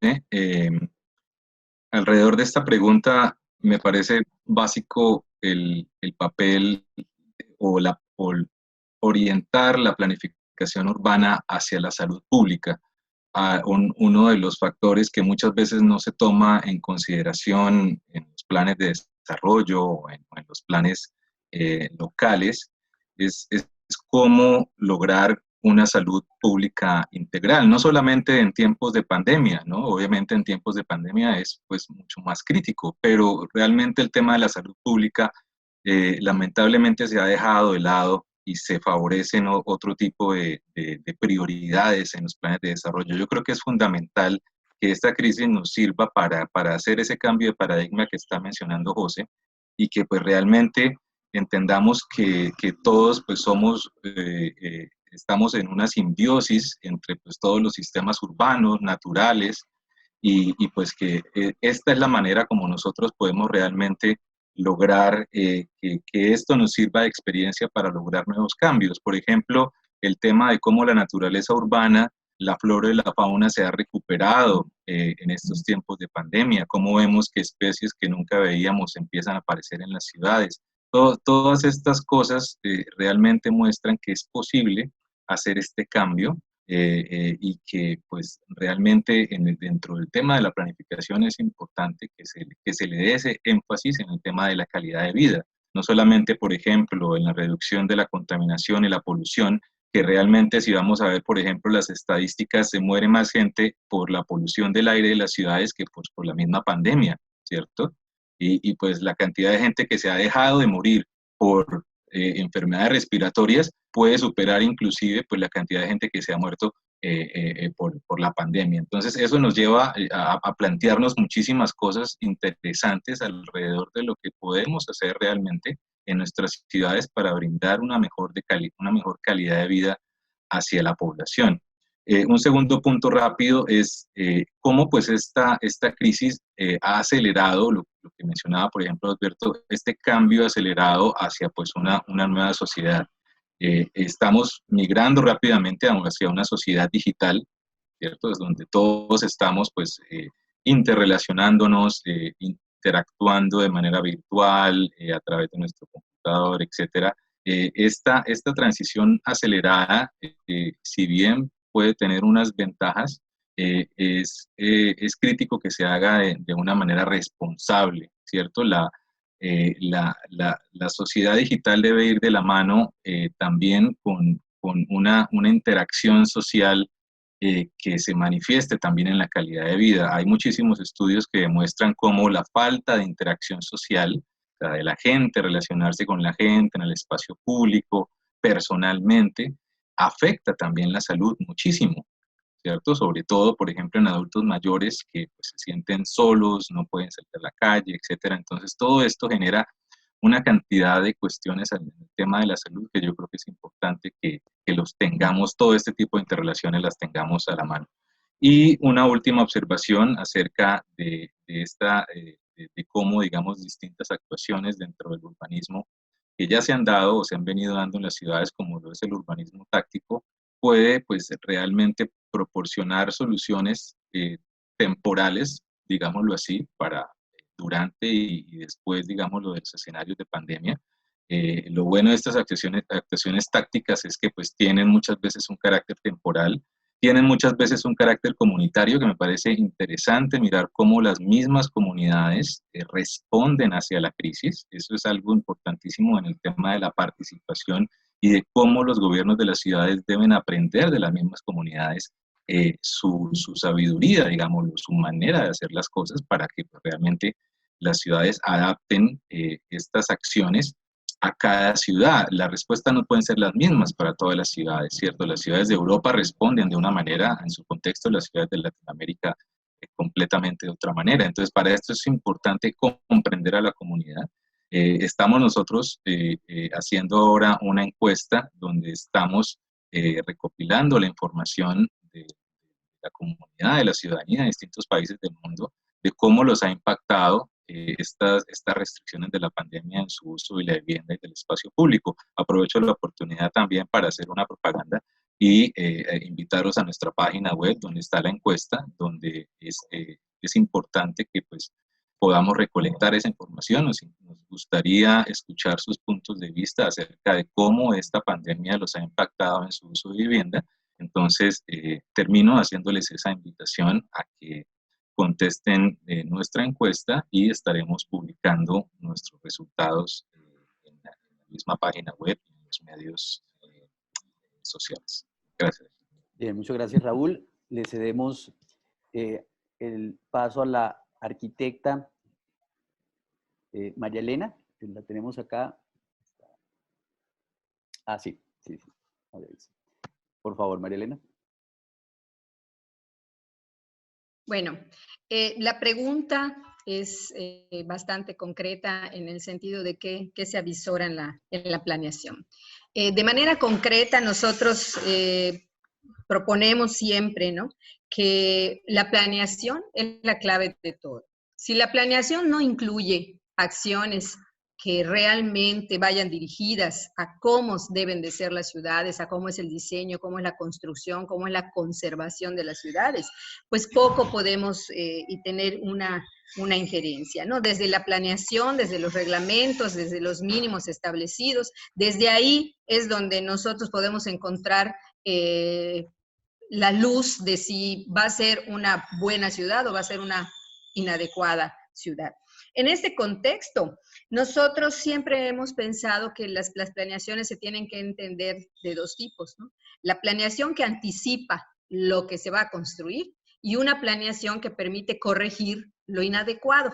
Alrededor de esta pregunta, me parece básico el papel o orientar la planificación urbana hacia la salud pública. Uno de los factores que muchas veces no se toma en consideración en los planes de desarrollo o en los planes locales es cómo lograr una salud pública integral, no solamente en tiempos de pandemia, ¿no? Obviamente en tiempos de pandemia es pues mucho más crítico, pero realmente el tema de la salud pública lamentablemente se ha dejado de lado y se favorecen otro tipo de prioridades en los planes de desarrollo. Yo creo que es fundamental que esta crisis nos sirva para hacer ese cambio de paradigma que está mencionando José y que pues realmente entendamos que todos pues somos, estamos en una simbiosis entre pues todos los sistemas urbanos, naturales, y pues que esta es la manera como nosotros podemos realmente lograr que esto nos sirva de experiencia para lograr nuevos cambios. Por ejemplo, el tema de cómo la naturaleza urbana, la flora y la fauna se ha recuperado en estos tiempos de pandemia, cómo vemos que especies que nunca veíamos empiezan a aparecer en las ciudades. Todas estas cosas realmente muestran que es posible hacer este cambio y que pues realmente dentro del tema de la planificación es importante que se le dé ese énfasis en el tema de la calidad de vida, no solamente por ejemplo en la reducción de la contaminación y la polución, que realmente si vamos a ver por ejemplo las estadísticas, se muere más gente por la polución del aire de las ciudades que pues, por la misma pandemia, ¿cierto? Y pues la cantidad de gente que se ha dejado de morir por enfermedades respiratorias puede superar inclusive pues, la cantidad de gente que se ha muerto por la pandemia. Entonces eso nos lleva a plantearnos muchísimas cosas interesantes alrededor de lo que podemos hacer realmente en nuestras ciudades para brindar una mejor calidad de vida hacia la población. Un segundo punto rápido es cómo pues esta crisis ha acelerado lo que mencionaba, por ejemplo, Alberto, este cambio acelerado hacia pues una nueva sociedad. Estamos migrando rápidamente hacia una sociedad digital, ¿cierto? Es donde todos estamos pues interrelacionándonos, interactuando de manera virtual, a través de nuestro computador, etcétera. Esta transición acelerada, si bien puede tener unas ventajas, es crítico que se haga de una manera responsable, ¿cierto? La sociedad digital debe ir de la mano también con una interacción social que se manifieste también en la calidad de vida. Hay muchísimos estudios que demuestran cómo la falta de interacción social, o sea, de la gente, relacionarse con la gente en el espacio público, personalmente, afecta también la salud muchísimo, ¿cierto? Sobre todo, por ejemplo, en adultos mayores que pues, se sienten solos, no pueden salir a la calle, etcétera. Entonces, todo esto genera una cantidad de cuestiones en el tema de la salud que yo creo que es importante que los tengamos, todo este tipo de interrelaciones las tengamos a la mano. Y una última observación acerca de cómo, digamos, distintas actuaciones dentro del urbanismo que ya se han dado o se han venido dando en las ciudades, como lo es el urbanismo táctico, puede pues realmente proporcionar soluciones temporales, digámoslo así, para durante y después, digámoslo, de los escenarios de pandemia. Lo bueno de estas actuaciones tácticas es que pues tienen muchas veces un carácter temporal, tienen muchas veces un carácter comunitario, que me parece interesante mirar cómo las mismas comunidades responden hacia la crisis. Eso es algo importantísimo en el tema de la participación y de cómo los gobiernos de las ciudades deben aprender de las mismas comunidades su sabiduría, digamos, su manera de hacer las cosas para que pues, realmente las ciudades adapten estas acciones a cada ciudad. Las respuestas no pueden ser las mismas para todas las ciudades, ¿cierto? Las ciudades de Europa responden de una manera, en su contexto, las ciudades de Latinoamérica completamente de otra manera. Entonces, para esto es importante comprender a la comunidad. Estamos nosotros haciendo ahora una encuesta donde estamos recopilando la información de la comunidad, de la ciudadanía de distintos países del mundo, de cómo los ha impactado estas restricciones de la pandemia en su uso de la vivienda y del espacio público. Aprovecho la oportunidad también para hacer una propaganda y invitaros a nuestra página web donde está la encuesta, donde es importante que pues podamos recolectar esa información. Nos gustaría escuchar sus puntos de vista acerca de cómo esta pandemia los ha impactado en su uso de vivienda. Entonces, termino haciéndoles esa invitación a que contesten nuestra encuesta y estaremos publicando nuestros resultados en la misma página web y en los medios sociales. Gracias. Bien, muchas gracias, Raúl. Le cedemos el paso a la arquitecta María Elena, que la tenemos acá. Ah, sí. Por favor, María Elena. Bueno, la pregunta es bastante concreta en el sentido de qué se avisora en la planeación. De manera concreta, nosotros proponemos siempre, ¿no?, que la planeación es la clave de todo. Si la planeación no incluye acciones que realmente vayan dirigidas a cómo deben de ser las ciudades, a cómo es el diseño, cómo es la construcción, cómo es la conservación de las ciudades, pues poco podemos tener una injerencia, ¿no? Desde la planeación, desde los reglamentos, desde los mínimos establecidos, desde ahí es donde nosotros podemos encontrar la luz de si va a ser una buena ciudad o va a ser una inadecuada ciudad. En este contexto, nosotros siempre hemos pensado que las planeaciones se tienen que entender de dos tipos, ¿no? La planeación que anticipa lo que se va a construir y una planeación que permite corregir lo inadecuado,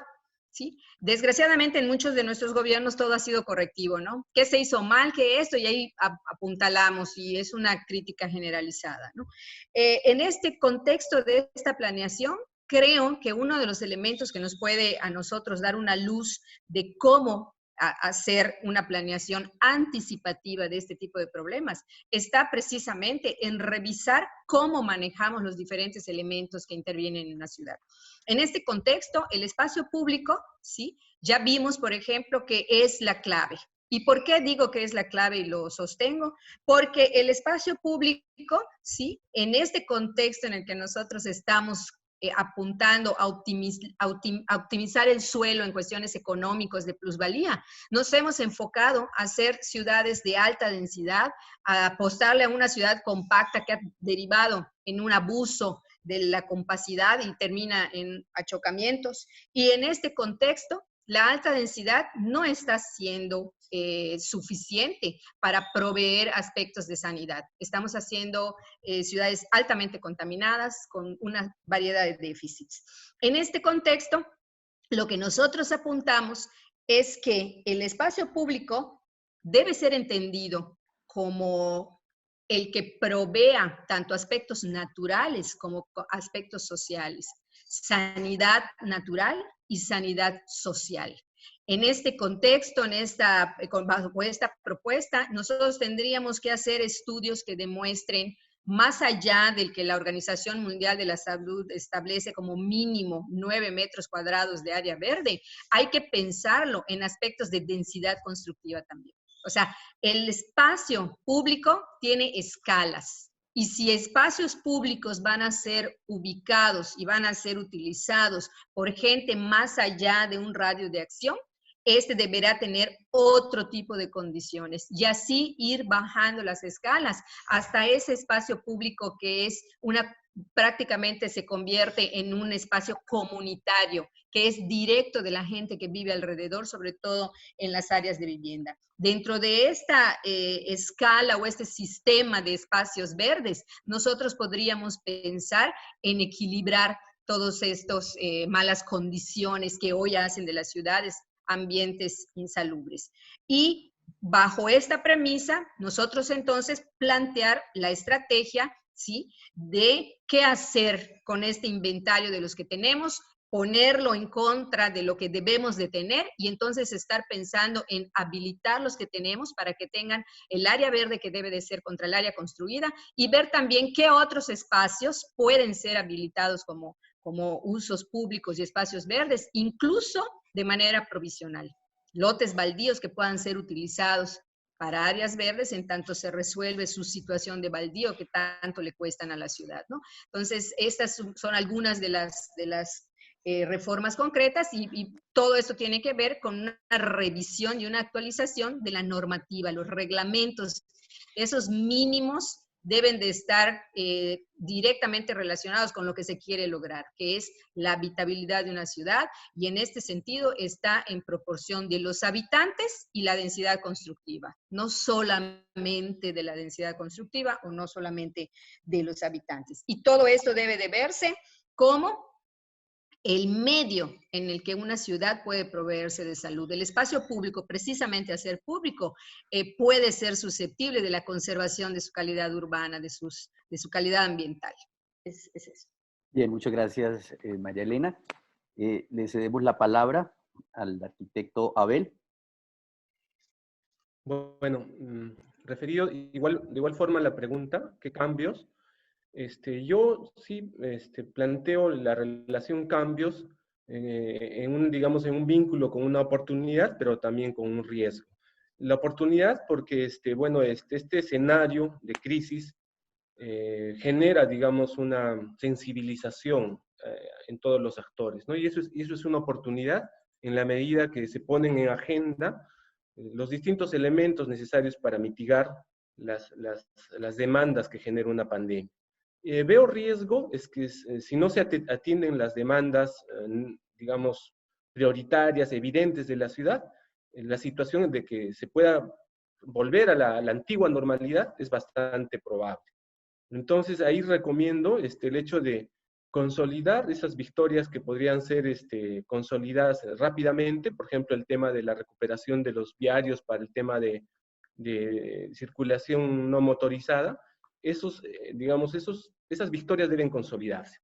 ¿sí? Desgraciadamente en muchos de nuestros gobiernos todo ha sido correctivo, ¿no? ¿Qué se hizo mal? ¿Qué esto? Y ahí apuntalamos y es una crítica generalizada, ¿no? En este contexto de esta planeación, creo que uno de los elementos que nos puede a nosotros dar una luz de cómo hacer una planeación anticipativa de este tipo de problemas está precisamente en revisar cómo manejamos los diferentes elementos que intervienen en una ciudad. En este contexto, el espacio público, ¿sí?, ya vimos, por ejemplo, que es la clave. ¿Y por qué digo que es la clave y lo sostengo? Porque el espacio público, ¿sí?, en este contexto en el que nosotros estamos apuntando a optimizar el suelo en cuestiones económicas de plusvalía. Nos hemos enfocado a hacer ciudades de alta densidad, a apostarle a una ciudad compacta que ha derivado en un abuso de la compacidad y termina en achocamientos. Y en este contexto, la alta densidad no está siendo suficiente para proveer aspectos de sanidad. Estamos haciendo ciudades altamente contaminadas con una variedad de déficits. En este contexto, lo que nosotros apuntamos es que el espacio público debe ser entendido como el que provea tanto aspectos naturales como aspectos sociales, sanidad natural y sanidad social. En este contexto, bajo esta propuesta, nosotros tendríamos que hacer estudios que demuestren, más allá del que la Organización Mundial de la Salud establece como mínimo 9 metros cuadrados de área verde, hay que pensarlo en aspectos de densidad constructiva también. O sea, el espacio público tiene escalas. Y si espacios públicos van a ser ubicados y van a ser utilizados por gente más allá de un radio de acción, este deberá tener otro tipo de condiciones y así ir bajando las escalas hasta ese espacio público que es prácticamente se convierte en un espacio comunitario, que es directo de la gente que vive alrededor, sobre todo en las áreas de vivienda. Dentro de esta escala o este sistema de espacios verdes, nosotros podríamos pensar en equilibrar todos estos malas condiciones que hoy hacen de las ciudades ambientes insalubres. Y bajo esta premisa, nosotros entonces plantear la estrategia, ¿sí? De qué hacer con este inventario de los que tenemos, ponerlo en contra de lo que debemos de tener y entonces estar pensando en habilitar los que tenemos para que tengan el área verde que debe de ser contra el área construida y ver también qué otros espacios pueden ser habilitados como usos públicos y espacios verdes, incluso de manera provisional. Lotes baldíos que puedan ser utilizados para áreas verdes en tanto se resuelve su situación de baldío que tanto le cuestan a la ciudad, ¿no? Entonces, estas son algunas de las reformas concretas y todo esto tiene que ver con una revisión y una actualización de la normativa, los reglamentos, esos mínimos deben de estar directamente relacionados con lo que se quiere lograr, que es la habitabilidad de una ciudad, y en este sentido está en proporción de los habitantes y la densidad constructiva, no solamente de la densidad constructiva o no solamente de los habitantes. Y todo esto debe de verse como el medio en el que una ciudad puede proveerse de salud. El espacio público, precisamente al ser público, puede ser susceptible de la conservación de su calidad urbana, de su calidad ambiental. Es eso. Bien, muchas gracias, María Elena. Le cedemos la palabra al arquitecto Abel. Bueno, referido de igual forma a la pregunta, ¿qué cambios? Yo sí planteo la relación cambios en un vínculo con una oportunidad, pero también con un riesgo. La oportunidad porque este escenario de crisis genera, digamos, una sensibilización en todos los actores, ¿no? Y eso es una oportunidad en la medida que se ponen en agenda los distintos elementos necesarios para mitigar las demandas que genera una pandemia. Veo riesgo, es que si no se atienden las demandas, digamos, prioritarias, evidentes de la ciudad, la situación de que se pueda volver a la antigua normalidad es bastante probable. Entonces ahí recomiendo el hecho de consolidar esas victorias que podrían ser consolidadas rápidamente, por ejemplo, el tema de la recuperación de los viarios para el tema de circulación no motorizada. Esas victorias deben consolidarse.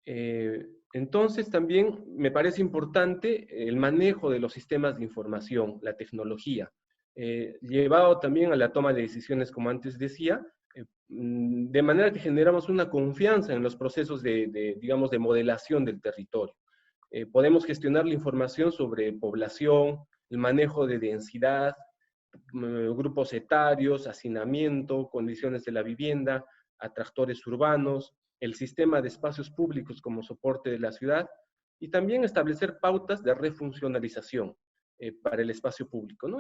Entonces también me parece importante el manejo de los sistemas de información, la tecnología, llevado también a la toma de decisiones, como antes decía, de manera que generamos una confianza en los procesos de modelación del territorio. Podemos gestionar la información sobre población, el manejo de densidad, grupos etarios, hacinamiento, condiciones de la vivienda, atractores urbanos, el sistema de espacios públicos como soporte de la ciudad, y también establecer pautas de refuncionalización para el espacio público, ¿no?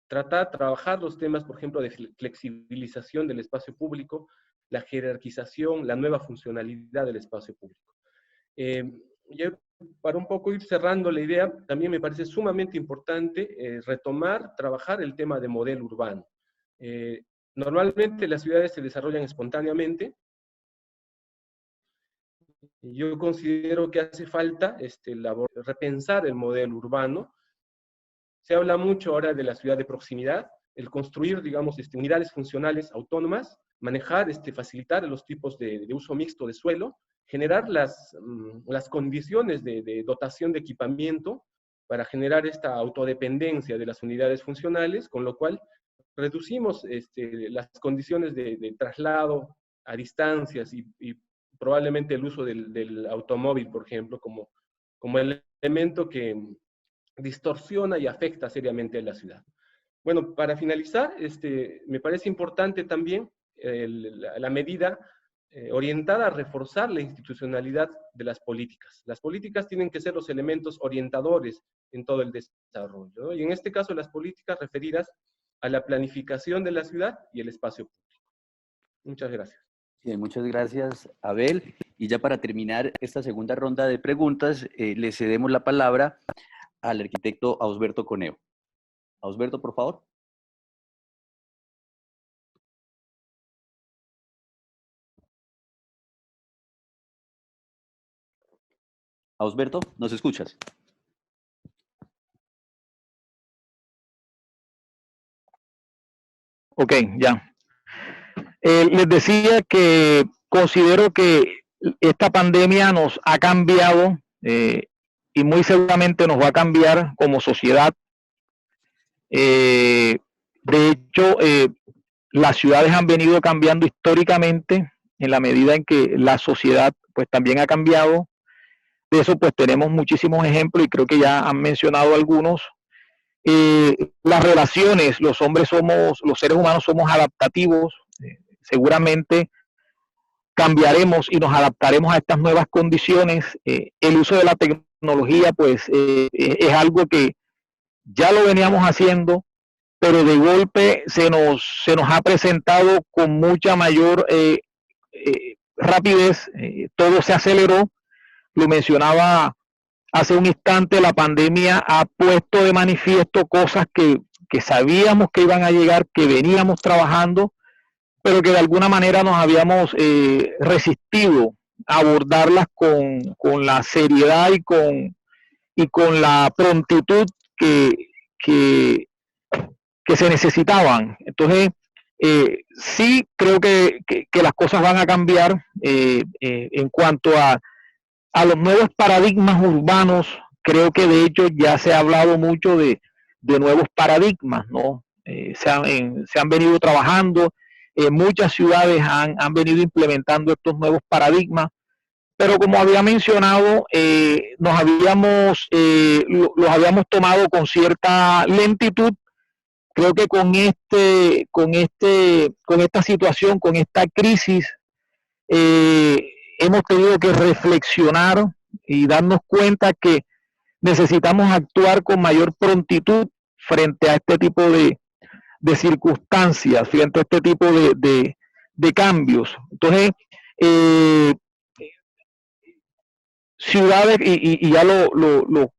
Trabajar los temas, por ejemplo, de flexibilización del espacio público, la jerarquización, la nueva funcionalidad del espacio público. Para un poco ir cerrando la idea, también me parece sumamente importante trabajar el tema de modelo urbano. Normalmente las ciudades se desarrollan espontáneamente. Yo considero que hace falta repensar el modelo urbano. Se habla mucho ahora de la ciudad de proximidad, el construir, digamos, unidades funcionales autónomas, manejar, facilitar los tipos de uso mixto de suelo, generar las condiciones de dotación de equipamiento para generar esta autodependencia de las unidades funcionales, con lo cual reducimos las condiciones de traslado a distancias y probablemente el uso del automóvil, por ejemplo, como elemento que distorsiona y afecta seriamente a la ciudad. Bueno, para finalizar, me parece importante también la medida orientada a reforzar la institucionalidad de las políticas. Las políticas tienen que ser los elementos orientadores en todo el desarrollo, ¿no? Y en este caso las políticas referidas a la planificación de la ciudad y el espacio público. Muchas gracias. Bien, muchas gracias, Abel. Y ya para terminar esta segunda ronda de preguntas, le cedemos la palabra al arquitecto Ausberto Coneo. Ausberto, por favor. Ausberto, ¿nos escuchas? Ok, ya. Les decía que considero que esta pandemia nos ha cambiado y muy seguramente nos va a cambiar como sociedad. De hecho, las ciudades han venido cambiando históricamente en la medida en que la sociedad pues también ha cambiado. De eso pues tenemos muchísimos ejemplos y creo que ya han mencionado algunos. Las relaciones, los seres humanos somos adaptativos. Seguramente cambiaremos y nos adaptaremos a estas nuevas condiciones. El uso de la tecnología pues es algo que ya lo veníamos haciendo, pero de golpe se nos ha presentado con mucha mayor rapidez. Todo se aceleró. Lo mencionaba hace un instante, la pandemia ha puesto de manifiesto cosas que sabíamos que iban a llegar, que veníamos trabajando, pero que de alguna manera nos habíamos resistido a abordarlas con la seriedad y con la prontitud que se necesitaban. Entonces, sí creo que las cosas van a cambiar en cuanto a los nuevos paradigmas urbanos. Creo que de hecho ya se ha hablado mucho de nuevos paradigmas, ¿no? Se han venido trabajando, muchas ciudades han venido implementando estos nuevos paradigmas, pero como había mencionado, los habíamos tomado con cierta lentitud. Creo que con esta situación, con esta crisis, hemos tenido que reflexionar y darnos cuenta que necesitamos actuar con mayor prontitud frente a este tipo de circunstancias, frente a este tipo de cambios. Entonces, ciudades, y ya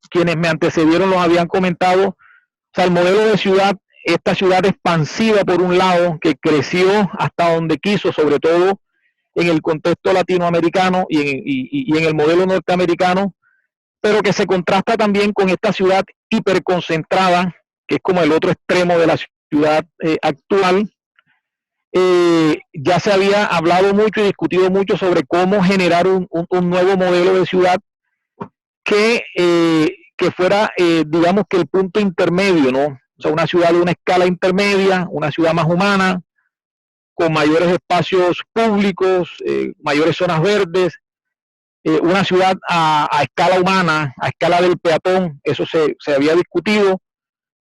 quienes me antecedieron los habían comentado, o sea, el modelo de ciudad, esta ciudad expansiva por un lado, que creció hasta donde quiso, sobre todo en el contexto latinoamericano y en el modelo norteamericano, pero que se contrasta también con esta ciudad hiperconcentrada, que es como el otro extremo de la ciudad actual. Ya se había hablado mucho y discutido mucho sobre cómo generar un nuevo modelo de ciudad que fuera, digamos que el punto intermedio, ¿no? O sea, una ciudad de una escala intermedia, una ciudad más humana, con mayores espacios públicos, mayores zonas verdes, una ciudad a escala humana, a escala del peatón. Eso se había discutido,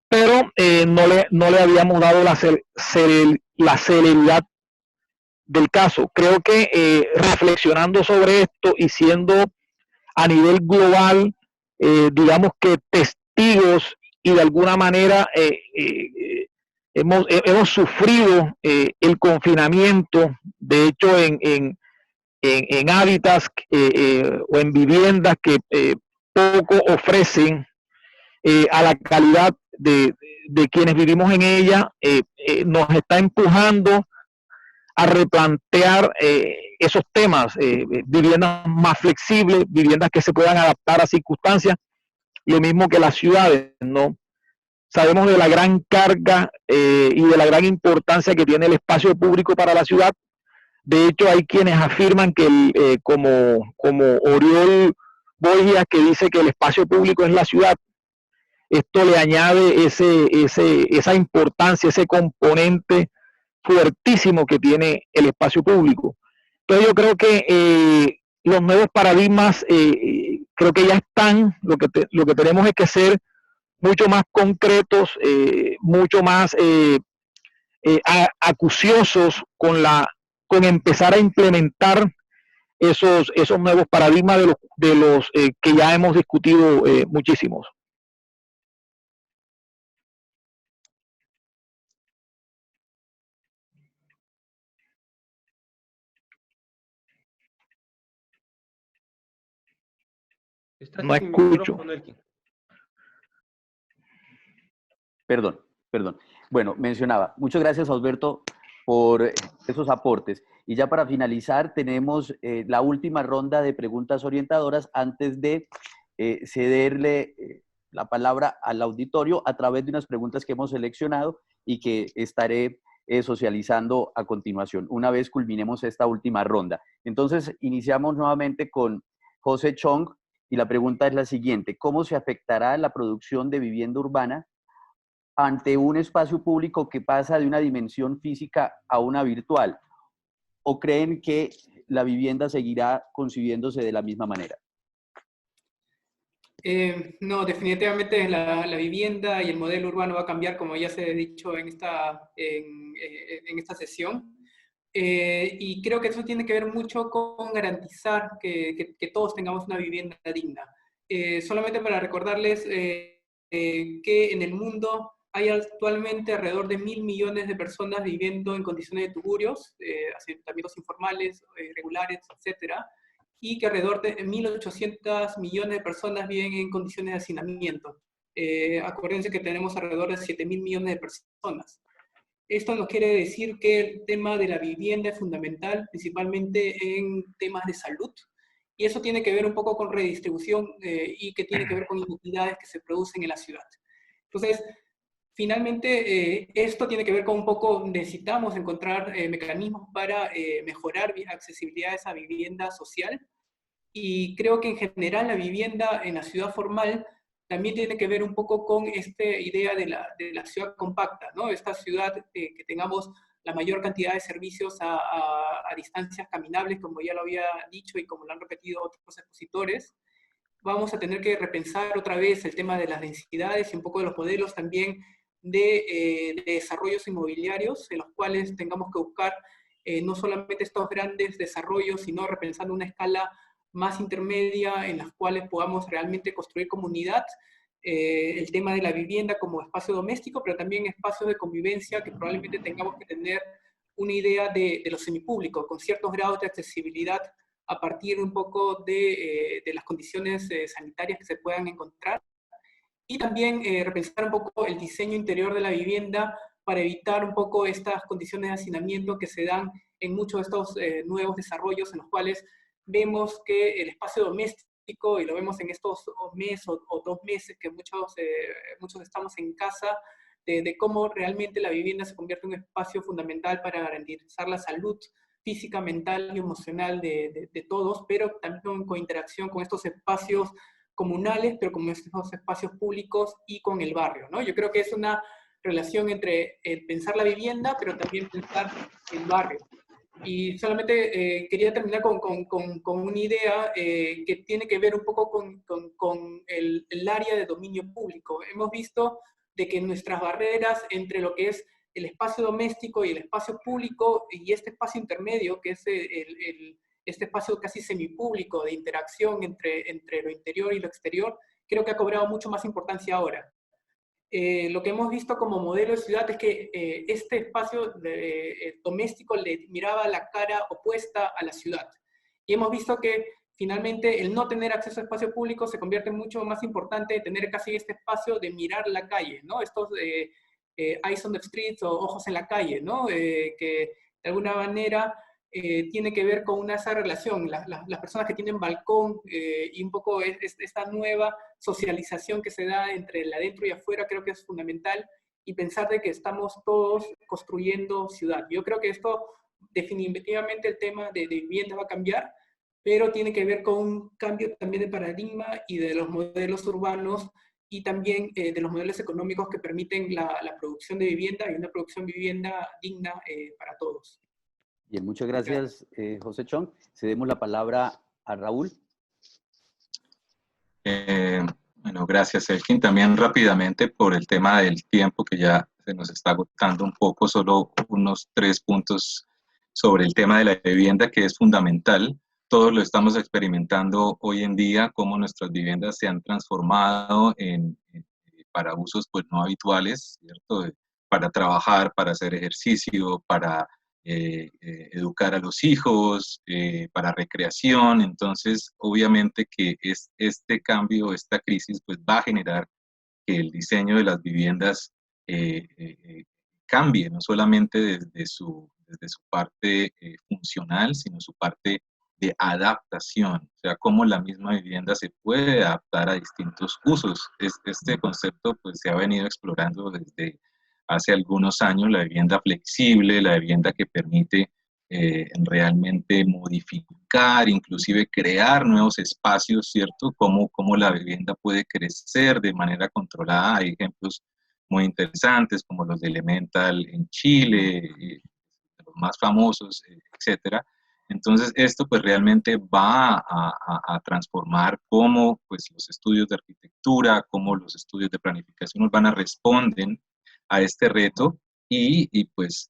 pero no le habíamos dado la celeridad del caso. Creo que reflexionando sobre esto y siendo a nivel global, digamos que testigos y de alguna manera hemos sufrido el confinamiento. De hecho, en hábitats o en viviendas que poco ofrecen a la calidad de quienes vivimos en ella, nos está empujando a replantear esos temas, viviendas más flexibles, viviendas que se puedan adaptar a circunstancias, lo mismo que las ciudades, ¿no? Sabemos de la gran carga y de la gran importancia que tiene el espacio público para la ciudad. De hecho, hay quienes afirman que como Oriol Borgia, que dice que el espacio público es la ciudad, esto le añade esa importancia, ese componente fuertísimo que tiene el espacio público. Entonces yo creo que los nuevos paradigmas creo que ya están. Lo que tenemos es que ser mucho más concretos, mucho más acuciosos con empezar a implementar esos nuevos paradigmas de los que ya hemos discutido muchísimos. No escucho. Perdón. Bueno, mencionaba, muchas gracias, Alberto, por esos aportes. Y ya para finalizar, tenemos la última ronda de preguntas orientadoras antes de cederle la palabra al auditorio a través de unas preguntas que hemos seleccionado y que estaré socializando a continuación, una vez culminemos esta última ronda. Entonces, iniciamos nuevamente con José Chong, y la pregunta es la siguiente: ¿cómo se afectará la producción de vivienda urbana ante un espacio público que pasa de una dimensión física a una virtual? ¿O creen que la vivienda seguirá concibiéndose de la misma manera? No, definitivamente la vivienda y el modelo urbano va a cambiar, como ya se ha dicho en esta sesión. Y creo que eso tiene que ver mucho con garantizar que todos tengamos una vivienda digna. Solamente para recordarles que en el mundo hay actualmente alrededor de 1.000 millones de personas viviendo en condiciones de tugurios, asentamientos informales, regulares, etcétera, y que alrededor de 1.800 millones de personas viven en condiciones de hacinamiento. Acuérdense que tenemos alrededor de 7.000 millones de personas. Esto nos quiere decir que el tema de la vivienda es fundamental, principalmente en temas de salud, y eso tiene que ver un poco con redistribución y que tiene que ver con inequidades que se producen en la ciudad. Entonces, finalmente, esto tiene que ver con un poco, necesitamos encontrar mecanismos para mejorar la accesibilidad a esa vivienda social, y creo que en general la vivienda en la ciudad formal también tiene que ver un poco con esta idea de la ciudad compacta, ¿no? Esta ciudad que tengamos la mayor cantidad de servicios a distancias caminables, como ya lo había dicho y como lo han repetido otros expositores. Vamos a tener que repensar otra vez el tema de las densidades y un poco de los modelos también de desarrollos inmobiliarios, en los cuales tengamos que buscar no solamente estos grandes desarrollos, sino repensando una escala más intermedia en las cuales podamos realmente construir comunidad, el tema de la vivienda como espacio doméstico, pero también espacios de convivencia que probablemente tengamos que tener una idea de lo semipúblico, con ciertos grados de accesibilidad a partir un poco de las condiciones sanitarias que se puedan encontrar. Y también repensar un poco el diseño interior de la vivienda para evitar un poco estas condiciones de hacinamiento que se dan en muchos de estos nuevos desarrollos en los cuales vemos que el espacio doméstico, y lo vemos en estos meses o 2 meses que muchos estamos en casa, de cómo realmente la vivienda se convierte en un espacio fundamental para garantizar la salud física, mental y emocional de todos, pero también con interacción con estos espacios comunales, pero con estos espacios públicos y con el barrio, ¿no? Yo creo que es una relación entre pensar la vivienda, pero también pensar el barrio. Y solamente quería terminar con una idea que tiene que ver un poco con el área de dominio público. Hemos visto de que nuestras barreras entre lo que es el espacio doméstico y el espacio público y este espacio intermedio, que es este espacio casi semipúblico de interacción entre lo interior y lo exterior, creo que ha cobrado mucho más importancia ahora. Lo que hemos visto como modelo de ciudad es que este espacio doméstico le miraba la cara opuesta a la ciudad. Y hemos visto que finalmente el no tener acceso a espacio público se convierte en mucho más importante tener casi este espacio de mirar la calle, ¿no? Estos eyes on the streets o ojos en la calle, ¿no? Que de alguna manera tiene que ver con esa relación, las personas que tienen balcón y un poco esta nueva socialización que se da entre el adentro y afuera, creo que es fundamental, y pensar de que estamos todos construyendo ciudad. Yo creo que esto, definitivamente el tema de vivienda va a cambiar, pero tiene que ver con un cambio también de paradigma y de los modelos urbanos y también de los modelos económicos que permiten la producción de vivienda y una producción de vivienda digna para todos. Bien, muchas gracias, José Chong. Cedemos la palabra a Raúl. Bueno, gracias, Elkin. También rápidamente por el tema del tiempo, que ya se nos está agotando un poco, solo unos 3 puntos sobre el tema de la vivienda, que es fundamental. Todos lo estamos experimentando hoy en día, cómo nuestras viviendas se han transformado para usos pues, no habituales, ¿cierto? Para trabajar, para hacer ejercicio, para educar a los hijos, para recreación. Entonces, obviamente que este cambio, esta crisis, pues va a generar que el diseño de las viviendas cambie, no solamente desde su parte funcional, sino su parte de adaptación, o sea, cómo la misma vivienda se puede adaptar a distintos usos. Este concepto pues se ha venido explorando desde hace algunos años, la vivienda flexible, la vivienda que permite realmente modificar, inclusive crear nuevos espacios, ¿cierto? Cómo la vivienda puede crecer de manera controlada. Hay ejemplos muy interesantes como los de Elemental en Chile, los más famosos, etcétera. Entonces, esto pues realmente va a transformar cómo pues los estudios de arquitectura, cómo los estudios de planificación urbanas responden a este reto y pues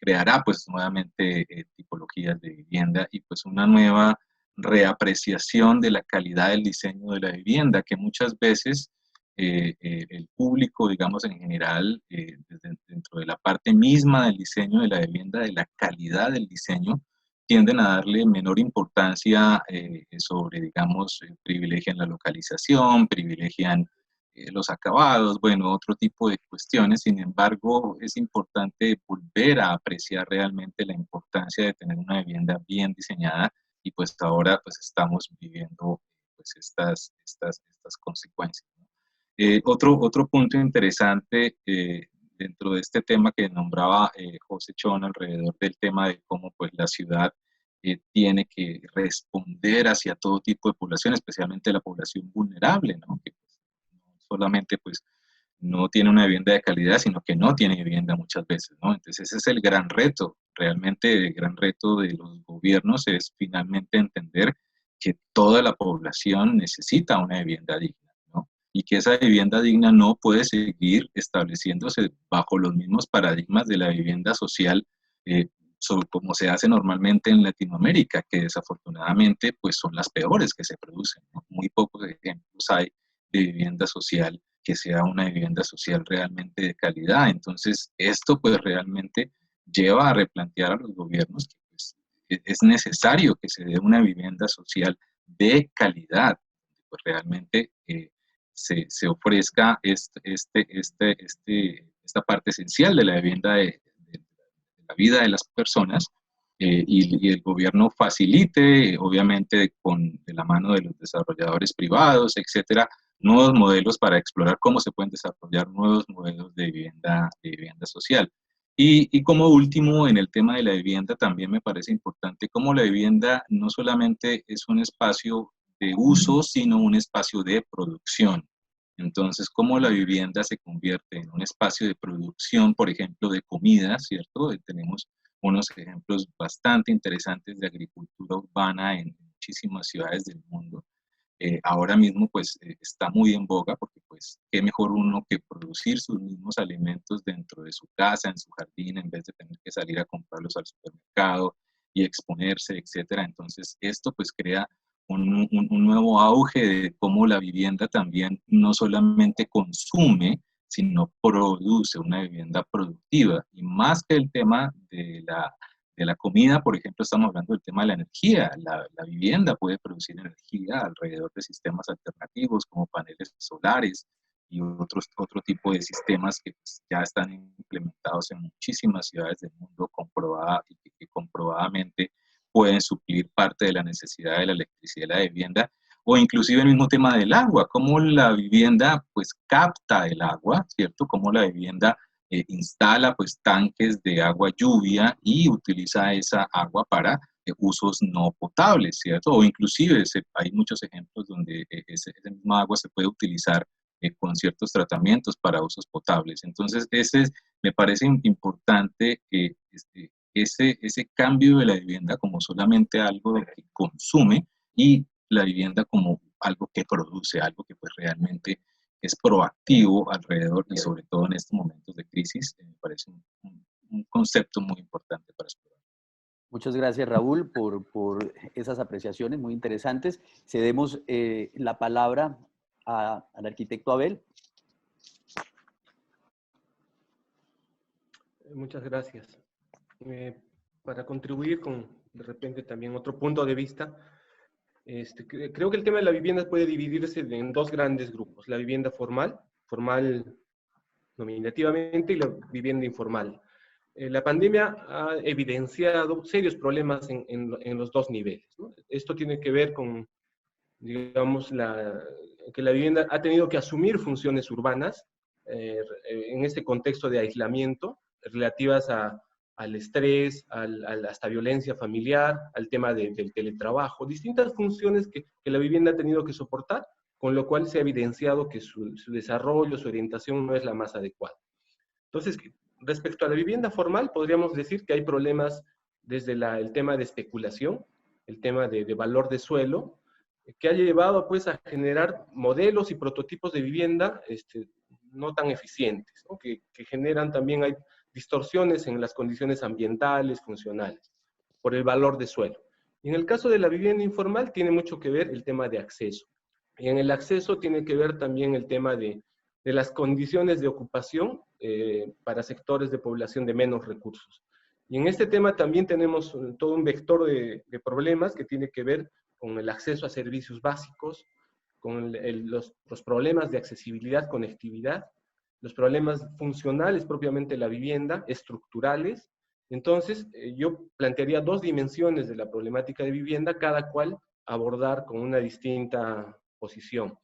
creará pues nuevamente tipologías de vivienda y pues una nueva reapreciación de la calidad del diseño de la vivienda, que muchas veces el público, digamos en general, dentro de la parte misma del diseño de la vivienda, de la calidad del diseño, tienden a darle menor importancia sobre, digamos, privilegian la localización, privilegian los acabados, bueno, otro tipo de cuestiones. Sin embargo, es importante volver a apreciar realmente la importancia de tener una vivienda bien diseñada y pues ahora pues estamos viviendo pues estas consecuencias. Otro punto interesante dentro de este tema que nombraba José Chon alrededor del tema de cómo pues la ciudad tiene que responder hacia todo tipo de población, especialmente la población vulnerable, ¿no? Que pues, no solamente pues no tiene una vivienda de calidad, sino que no tiene vivienda muchas veces, ¿no? Entonces ese es el gran reto, realmente el gran reto de los gobiernos es finalmente entender que toda la población necesita una vivienda digna, ¿no? Y que esa vivienda digna no puede seguir estableciéndose bajo los mismos paradigmas de la vivienda social como se hace normalmente en Latinoamérica, que desafortunadamente pues son las peores que se producen, ¿no? Muy pocos ejemplos hay de vivienda social que sea una vivienda social realmente de calidad. Entonces, esto pues realmente lleva a replantear a los gobiernos que pues, es necesario que se dé una vivienda social de calidad, pues realmente se ofrezca esta parte esencial de la vivienda de la vida de las personas y el gobierno facilite, obviamente de la mano de los desarrolladores privados, etcétera, nuevos modelos para explorar cómo se pueden desarrollar nuevos modelos de vivienda social. Y como último, en el tema de la vivienda, también me parece importante cómo la vivienda no solamente es un espacio de uso, sino un espacio de producción. Entonces, cómo la vivienda se convierte en un espacio de producción, por ejemplo, de comida, ¿cierto? Tenemos unos ejemplos bastante interesantes de agricultura urbana en muchísimas ciudades del mundo. Ahora mismo, pues, está muy en boga porque, pues, qué mejor uno que producir sus mismos alimentos dentro de su casa, en su jardín, en vez de tener que salir a comprarlos al supermercado y exponerse, etcétera. Entonces, esto, pues, crea un nuevo auge de cómo la vivienda también no solamente consume, sino produce una vivienda productiva. Y más que el tema de la comida, por ejemplo, estamos hablando del tema de la energía. La vivienda puede producir energía alrededor de sistemas alternativos como paneles solares y otro tipo de sistemas que pues, ya están implementados en muchísimas ciudades del mundo y que comprobadamente pueden suplir parte de la necesidad de la electricidad de la vivienda, o inclusive el mismo tema del agua, cómo la vivienda pues capta el agua, ¿cierto? Cómo la vivienda instala pues tanques de agua lluvia y utiliza esa agua para usos no potables, ¿cierto? O inclusive hay muchos ejemplos donde esa misma agua se puede utilizar con ciertos tratamientos para usos potables. Entonces, me parece importante ese cambio de la vivienda como solamente algo que consume y la vivienda como algo que produce, algo que pues realmente es proactivo alrededor y sobre todo en estos momentos de crisis, me parece un concepto muy importante para explorar. Muchas gracias, Raúl, por esas apreciaciones muy interesantes. Cedemos la palabra al arquitecto Abel. Muchas gracias. Para contribuir con, de repente, también otro punto de vista, creo que el tema de la vivienda puede dividirse en dos grandes grupos. La vivienda formal nominativamente, y la vivienda informal. La pandemia ha evidenciado serios problemas en los dos niveles, ¿no? Esto tiene que ver con, digamos, que la vivienda ha tenido que asumir funciones urbanas en este contexto de aislamiento, relativas al estrés, hasta violencia familiar, al tema del teletrabajo, distintas funciones que la vivienda ha tenido que soportar, con lo cual se ha evidenciado que su desarrollo, su orientación no es la más adecuada. Entonces, respecto a la vivienda formal, podríamos decir que hay problemas desde el tema de especulación, el tema de valor de suelo, que ha llevado pues a generar modelos y prototipos de vivienda no tan eficientes, ¿no? Que generan también, hay distorsiones en las condiciones ambientales, funcionales, por el valor de suelo. Y en el caso de la vivienda informal tiene mucho que ver el tema de acceso. Y en el acceso tiene que ver también el tema de las condiciones de ocupación para sectores de población de menos recursos. Y en este tema también tenemos todo un vector de problemas que tiene que ver con el acceso a servicios básicos, con los problemas de accesibilidad, conectividad, los problemas funcionales propiamente de la vivienda, estructurales. Entonces, yo plantearía dos dimensiones de la problemática de vivienda, cada cual abordar con una distinta posición.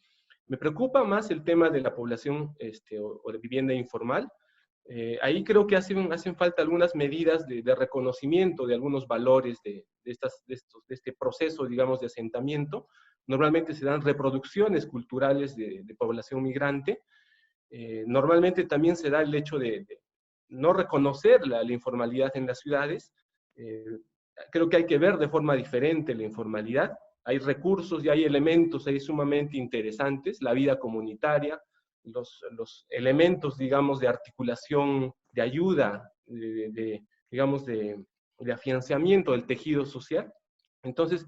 Me preocupa más el tema de la población o de vivienda informal. Ahí creo que hacen falta algunas medidas de reconocimiento de algunos valores de este proceso, digamos, de asentamiento. Normalmente se dan reproducciones culturales de población migrante. Normalmente también se da el hecho de no reconocer la informalidad en las ciudades. Creo que hay que ver de forma diferente la informalidad. Hay recursos y hay elementos ahí sumamente interesantes, la vida comunitaria, los elementos, digamos, de articulación, de ayuda, digamos, de afianzamiento del tejido social. Entonces,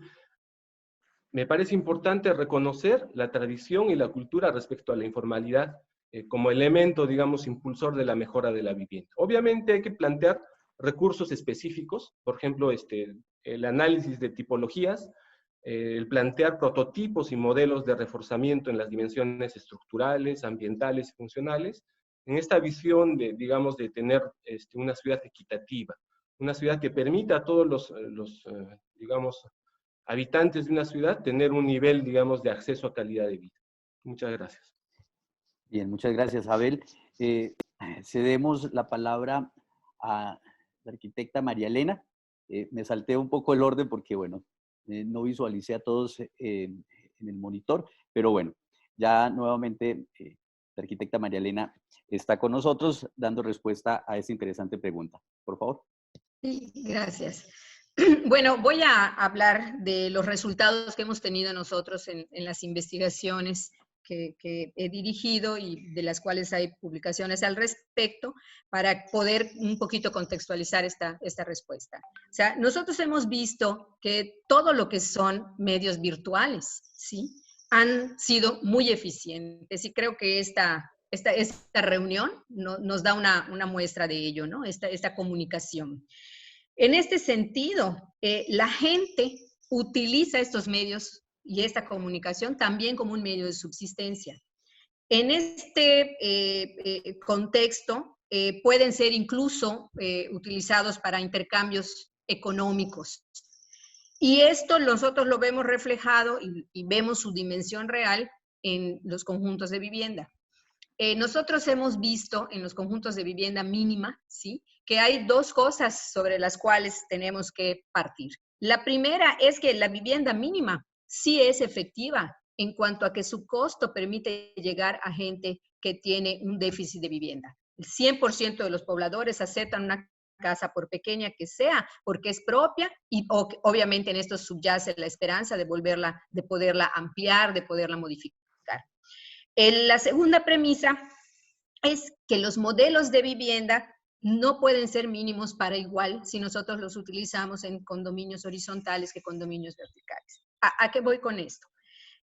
me parece importante reconocer la tradición y la cultura respecto a la informalidad como elemento, digamos, impulsor de la mejora de la vivienda. Obviamente hay que plantear recursos específicos, por ejemplo, el análisis de tipologías, el plantear prototipos y modelos de reforzamiento en las dimensiones estructurales, ambientales y funcionales, en esta visión de, digamos, de tener una ciudad equitativa, una ciudad que permita a todos los digamos, habitantes de una ciudad tener un nivel, digamos, de acceso a calidad de vida. Muchas gracias. Bien, muchas gracias, Abel. Cedemos la palabra a la arquitecta María Elena. Me salté un poco el orden porque, bueno, no visualicé a todos en el monitor, pero bueno, ya nuevamente la arquitecta María Elena está con nosotros dando respuesta a esta interesante pregunta. Por favor. Sí, gracias. Bueno, voy a hablar de los resultados que hemos tenido nosotros en las investigaciones que he dirigido y de las cuales hay publicaciones al respecto para poder un poquito contextualizar esta respuesta. O sea, nosotros hemos visto que todo lo que son medios virtuales, ¿sí?, han sido muy eficientes y creo que esta reunión nos da una muestra de ello, ¿no? Esta comunicación. En este sentido, la gente utiliza estos medios y esta comunicación también como un medio de subsistencia. En este contexto, pueden ser incluso utilizados para intercambios económicos. Y esto nosotros lo vemos reflejado y vemos su dimensión real en los conjuntos de vivienda. Nosotros hemos visto en los conjuntos de vivienda mínima, ¿sí?, que hay dos cosas sobre las cuales tenemos que partir. La primera es que la vivienda mínima sí es efectiva en cuanto a que su costo permite llegar a gente que tiene un déficit de vivienda. El 100% de los pobladores aceptan una casa, por pequeña que sea, porque es propia y obviamente en esto subyace la esperanza de poderla ampliar, de poderla modificar. La segunda premisa es que los modelos de vivienda no pueden ser mínimos para igual si nosotros los utilizamos en condominios horizontales que condominios verticales. ¿A qué voy con esto?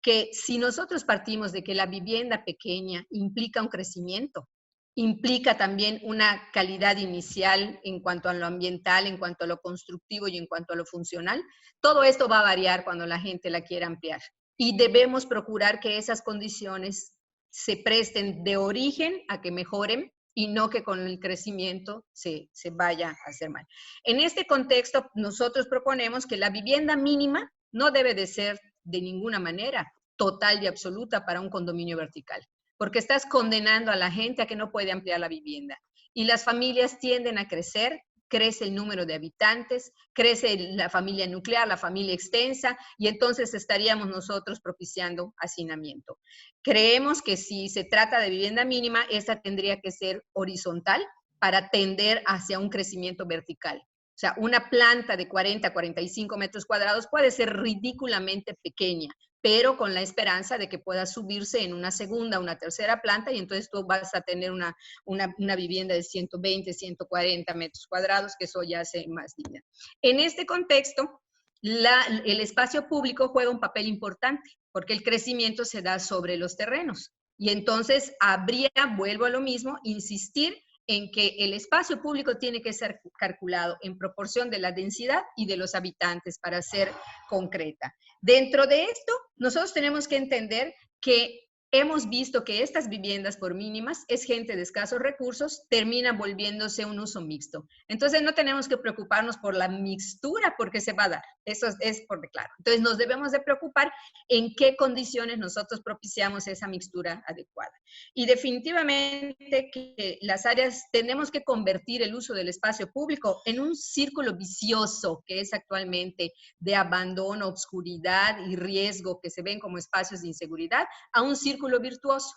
Que si nosotros partimos de que la vivienda pequeña implica un crecimiento, implica también una calidad inicial en cuanto a lo ambiental, en cuanto a lo constructivo y en cuanto a lo funcional, todo esto va a variar cuando la gente la quiera ampliar. Y debemos procurar que esas condiciones se presten de origen a que mejoren y no que con el crecimiento se vaya a hacer mal. En este contexto, nosotros proponemos que la vivienda mínima no debe de ser de ninguna manera total y absoluta para un condominio vertical. porque estás condenando a la gente a que no puede ampliar la vivienda. Y las familias tienden a crecer, crece el número de habitantes, crece la familia nuclear, la familia extensa, y entonces estaríamos nosotros propiciando hacinamiento. Creemos que si se trata de vivienda mínima, esta tendría que ser horizontal para tender hacia un crecimiento vertical. O sea, una planta de 40 a 45 metros cuadrados puede ser ridículamente pequeña, pero con la esperanza de que pueda subirse en una segunda, una tercera planta, y entonces tú vas a tener una vivienda de 120, 140 metros cuadrados, que eso ya hace más digna. En este contexto, el espacio público juega un papel importante, porque el crecimiento se da sobre los terrenos. Y entonces habría, vuelvo a lo mismo, insistir en que el espacio público tiene que ser calculado en proporción de la densidad y de los habitantes para ser concreta. Dentro de esto, nosotros tenemos que entender que hemos visto que estas viviendas, por mínimas, es gente de escasos recursos, termina volviéndose un uso mixto. Entonces no tenemos que preocuparnos por la mixtura porque se va a dar, eso es por claro. Entonces nos debemos de preocupar en qué condiciones nosotros propiciamos esa mixtura adecuada. Y definitivamente que las áreas, tenemos que convertir el uso del espacio público en un círculo vicioso que es actualmente de abandono, obscuridad y riesgo que se ven como espacios de inseguridad, a un círculo virtuoso.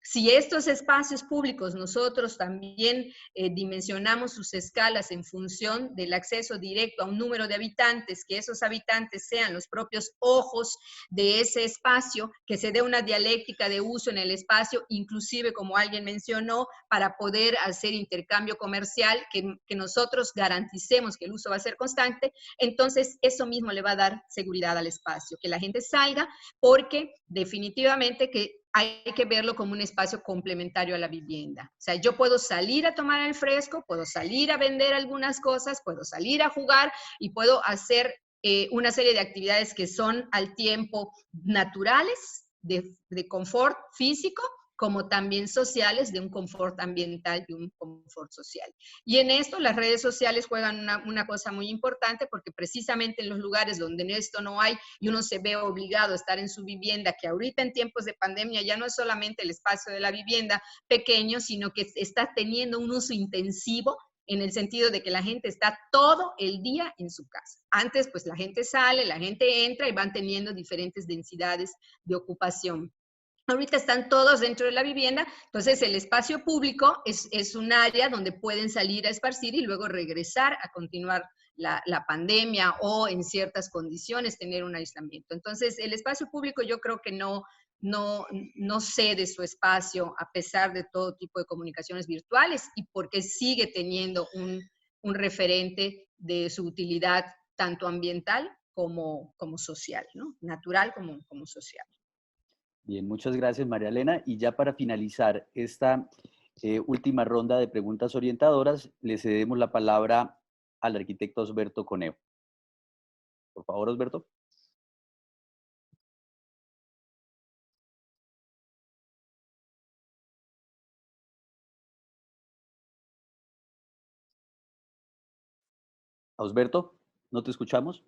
Si estos espacios públicos nosotros también dimensionamos sus escalas en función del acceso directo a un número de habitantes, que esos habitantes sean los propios ojos de ese espacio, que se dé una dialéctica de uso en el espacio, inclusive como alguien mencionó, para poder hacer intercambio comercial, que nosotros garanticemos que el uso va a ser constante, entonces eso mismo le va a dar seguridad al espacio, que la gente salga, porque definitivamente que hay que verlo como un espacio complementario a la vivienda. O sea, yo puedo salir a tomar el fresco, puedo salir a vender algunas cosas, puedo salir a jugar y puedo hacer una serie de actividades que son al tiempo naturales, de confort físico, como también sociales, de un confort ambiental y un confort social. Y en esto las redes sociales juegan una cosa muy importante, porque precisamente en los lugares donde esto no hay y uno se ve obligado a estar en su vivienda, que ahorita en tiempos de pandemia ya no es solamente el espacio de la vivienda pequeño, sino que está teniendo un uso intensivo, en el sentido de que la gente está todo el día en su casa. Antes, pues la gente sale, la gente entra y van teniendo diferentes densidades de ocupación. Ahorita están todos dentro de la vivienda, entonces el espacio público es un área donde pueden salir a esparcir y luego regresar a continuar la pandemia o en ciertas condiciones tener un aislamiento. Entonces el espacio público yo creo que no cede su espacio a pesar de todo tipo de comunicaciones virtuales, y porque sigue teniendo un referente de su utilidad tanto ambiental como social, ¿no? Natural como social. Bien, muchas gracias, María Elena. Y ya para finalizar esta última ronda de preguntas orientadoras, le cedemos la palabra al arquitecto Osberto Coneo. Por favor, Osberto. Osberto, ¿no te escuchamos?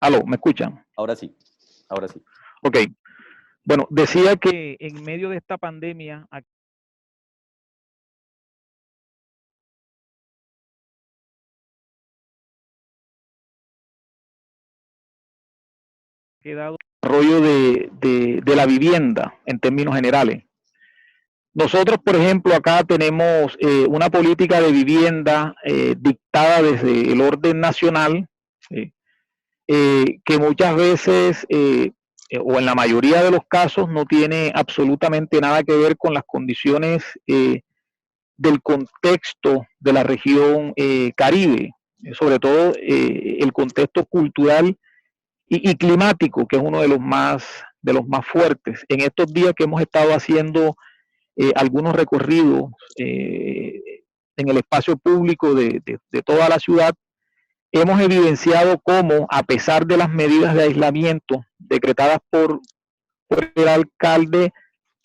Aló, ¿me escuchan? Ahora sí, ahora sí. Ok. Bueno, decía que en medio de esta pandemia ha quedado el desarrollo de la vivienda en términos generales. Nosotros, por ejemplo, acá tenemos una política de vivienda dictada desde el orden nacional, que muchas veces, o en la mayoría de los casos, no tiene absolutamente nada que ver con las condiciones del contexto de la región Caribe, sobre todo el contexto cultural y climático, que es uno de los más fuertes. En estos días que hemos estado haciendo algunos recorridos en el espacio público de toda la ciudad, hemos evidenciado cómo, a pesar de las medidas de aislamiento decretadas por el alcalde,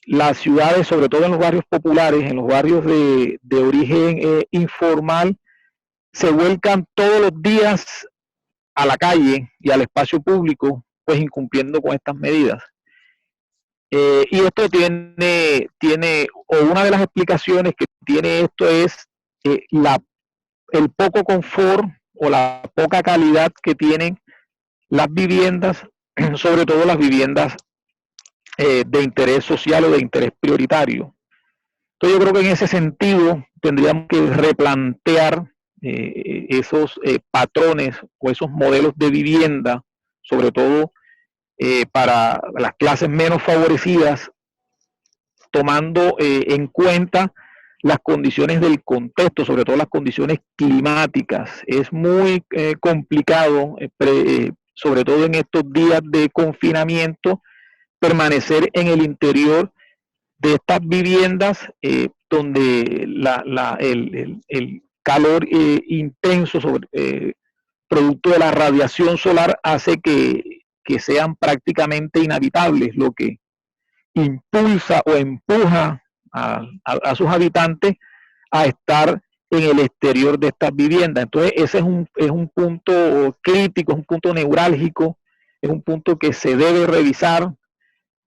las ciudades, sobre todo en los barrios populares, en los barrios de origen informal, se vuelcan todos los días a la calle y al espacio público, pues incumpliendo con estas medidas. Y esto o una de las explicaciones que tiene esto es el poco confort o la poca calidad que tienen las viviendas, sobre todo las viviendas de interés social o de interés prioritario. Entonces yo creo que en ese sentido tendríamos que replantear esos patrones o esos modelos de vivienda, sobre todo para las clases menos favorecidas, tomando en cuenta las condiciones del contexto, sobre todo las condiciones climáticas. Es muy complicado, sobre todo en estos días de confinamiento, permanecer en el interior de estas viviendas donde el calor intenso producto de la radiación solar hace que sean prácticamente inhabitables, lo que impulsa o empuja a sus habitantes a estar en el exterior de estas viviendas. Entonces ese es un punto crítico, es un punto neurálgico, es un punto que se debe revisar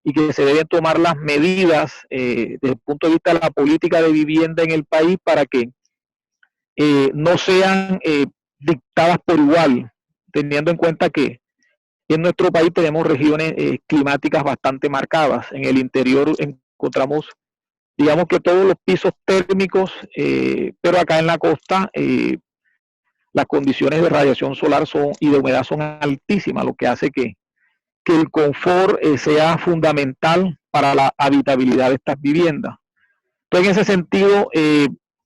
y que se deben tomar las medidas desde el punto de vista de la política de vivienda en el país para que no sean dictadas por igual, teniendo en cuenta que en nuestro país tenemos regiones climáticas bastante marcadas. En el interior encontramos, digamos que todos los pisos térmicos, pero acá en la costa las condiciones de radiación solar y de humedad son altísimas, lo que hace que el confort sea fundamental para la habitabilidad de estas viviendas. Entonces, en ese sentido,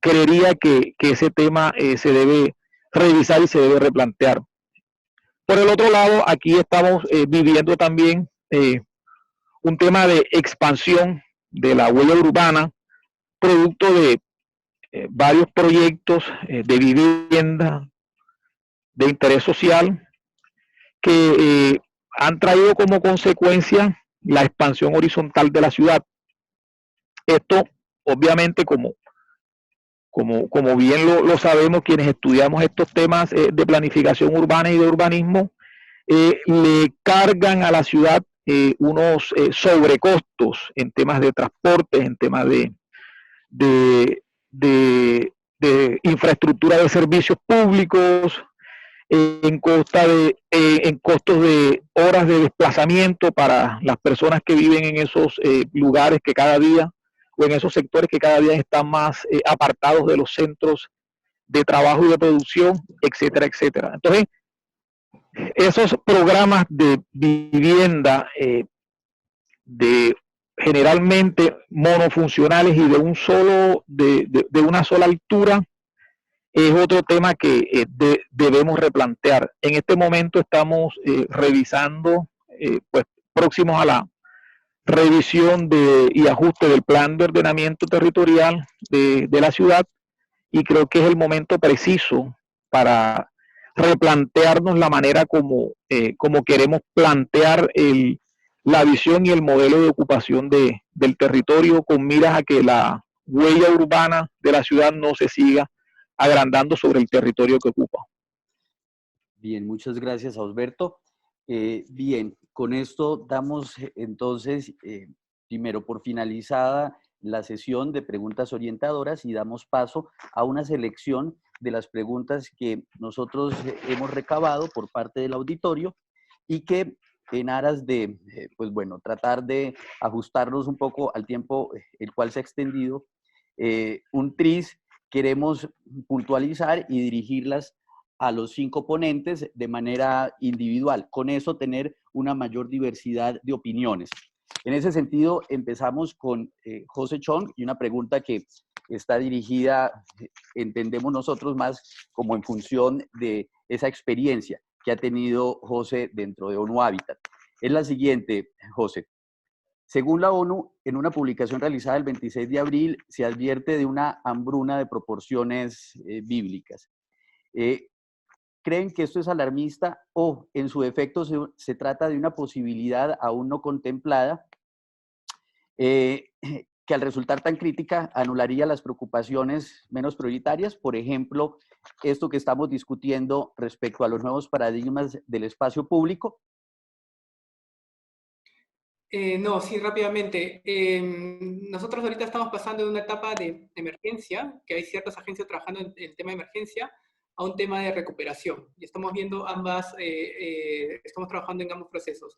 creería que ese tema se debe revisar y se debe replantear. Por el otro lado, aquí estamos viviendo también un tema de expansión de la huella urbana, producto de varios proyectos de vivienda de interés social que han traído como consecuencia la expansión horizontal de la ciudad. Esto, obviamente, como bien lo sabemos quienes estudiamos estos temas de planificación urbana y de urbanismo, le cargan a la ciudad unos sobrecostos en temas de transportes, en temas de infraestructura de servicios públicos, en costos de horas de desplazamiento para las personas que viven en esos lugares que cada día, o en esos sectores que cada día están más apartados de los centros de trabajo y de producción, etcétera, etcétera. Entonces, esos programas de vivienda generalmente monofuncionales y de una sola altura, es otro tema que debemos replantear. En este momento estamos revisando, pues próximos a la revisión y ajuste del plan de ordenamiento territorial de la ciudad, y creo que es el momento preciso para replantearnos la manera como queremos plantear la visión y el modelo de ocupación del territorio, con miras a que la huella urbana de la ciudad no se siga agrandando sobre el territorio que ocupa. Bien, muchas gracias, Osberto. Bien, con esto damos entonces, primero por finalizada la sesión de preguntas orientadoras y damos paso a una selección de las preguntas que nosotros hemos recabado por parte del auditorio y que en aras de, pues bueno, tratar de ajustarnos un poco al tiempo el cual se ha extendido, un tris, queremos puntualizar y dirigirlas a los 5 ponentes de manera individual. Con eso tener una mayor diversidad de opiniones. En ese sentido, empezamos con José Chong y una pregunta que está dirigida, entendemos nosotros, más como en función de esa experiencia que ha tenido José dentro de ONU Habitat. Es la siguiente, José. Según la ONU, en una publicación realizada el 26 de abril, se advierte de una hambruna de proporciones bíblicas. ¿Creen que esto es alarmista o, en su efecto, se trata de una posibilidad aún no contemplada que al resultar tan crítica anularía las preocupaciones menos prioritarias? Por ejemplo, esto que estamos discutiendo respecto a los nuevos paradigmas del espacio público. No, sí, rápidamente. Nosotros ahorita estamos pasando de una etapa de emergencia, que hay ciertas agencias trabajando en el tema de emergencia, a un tema de recuperación. Y estamos viendo ambas, estamos trabajando en ambos procesos.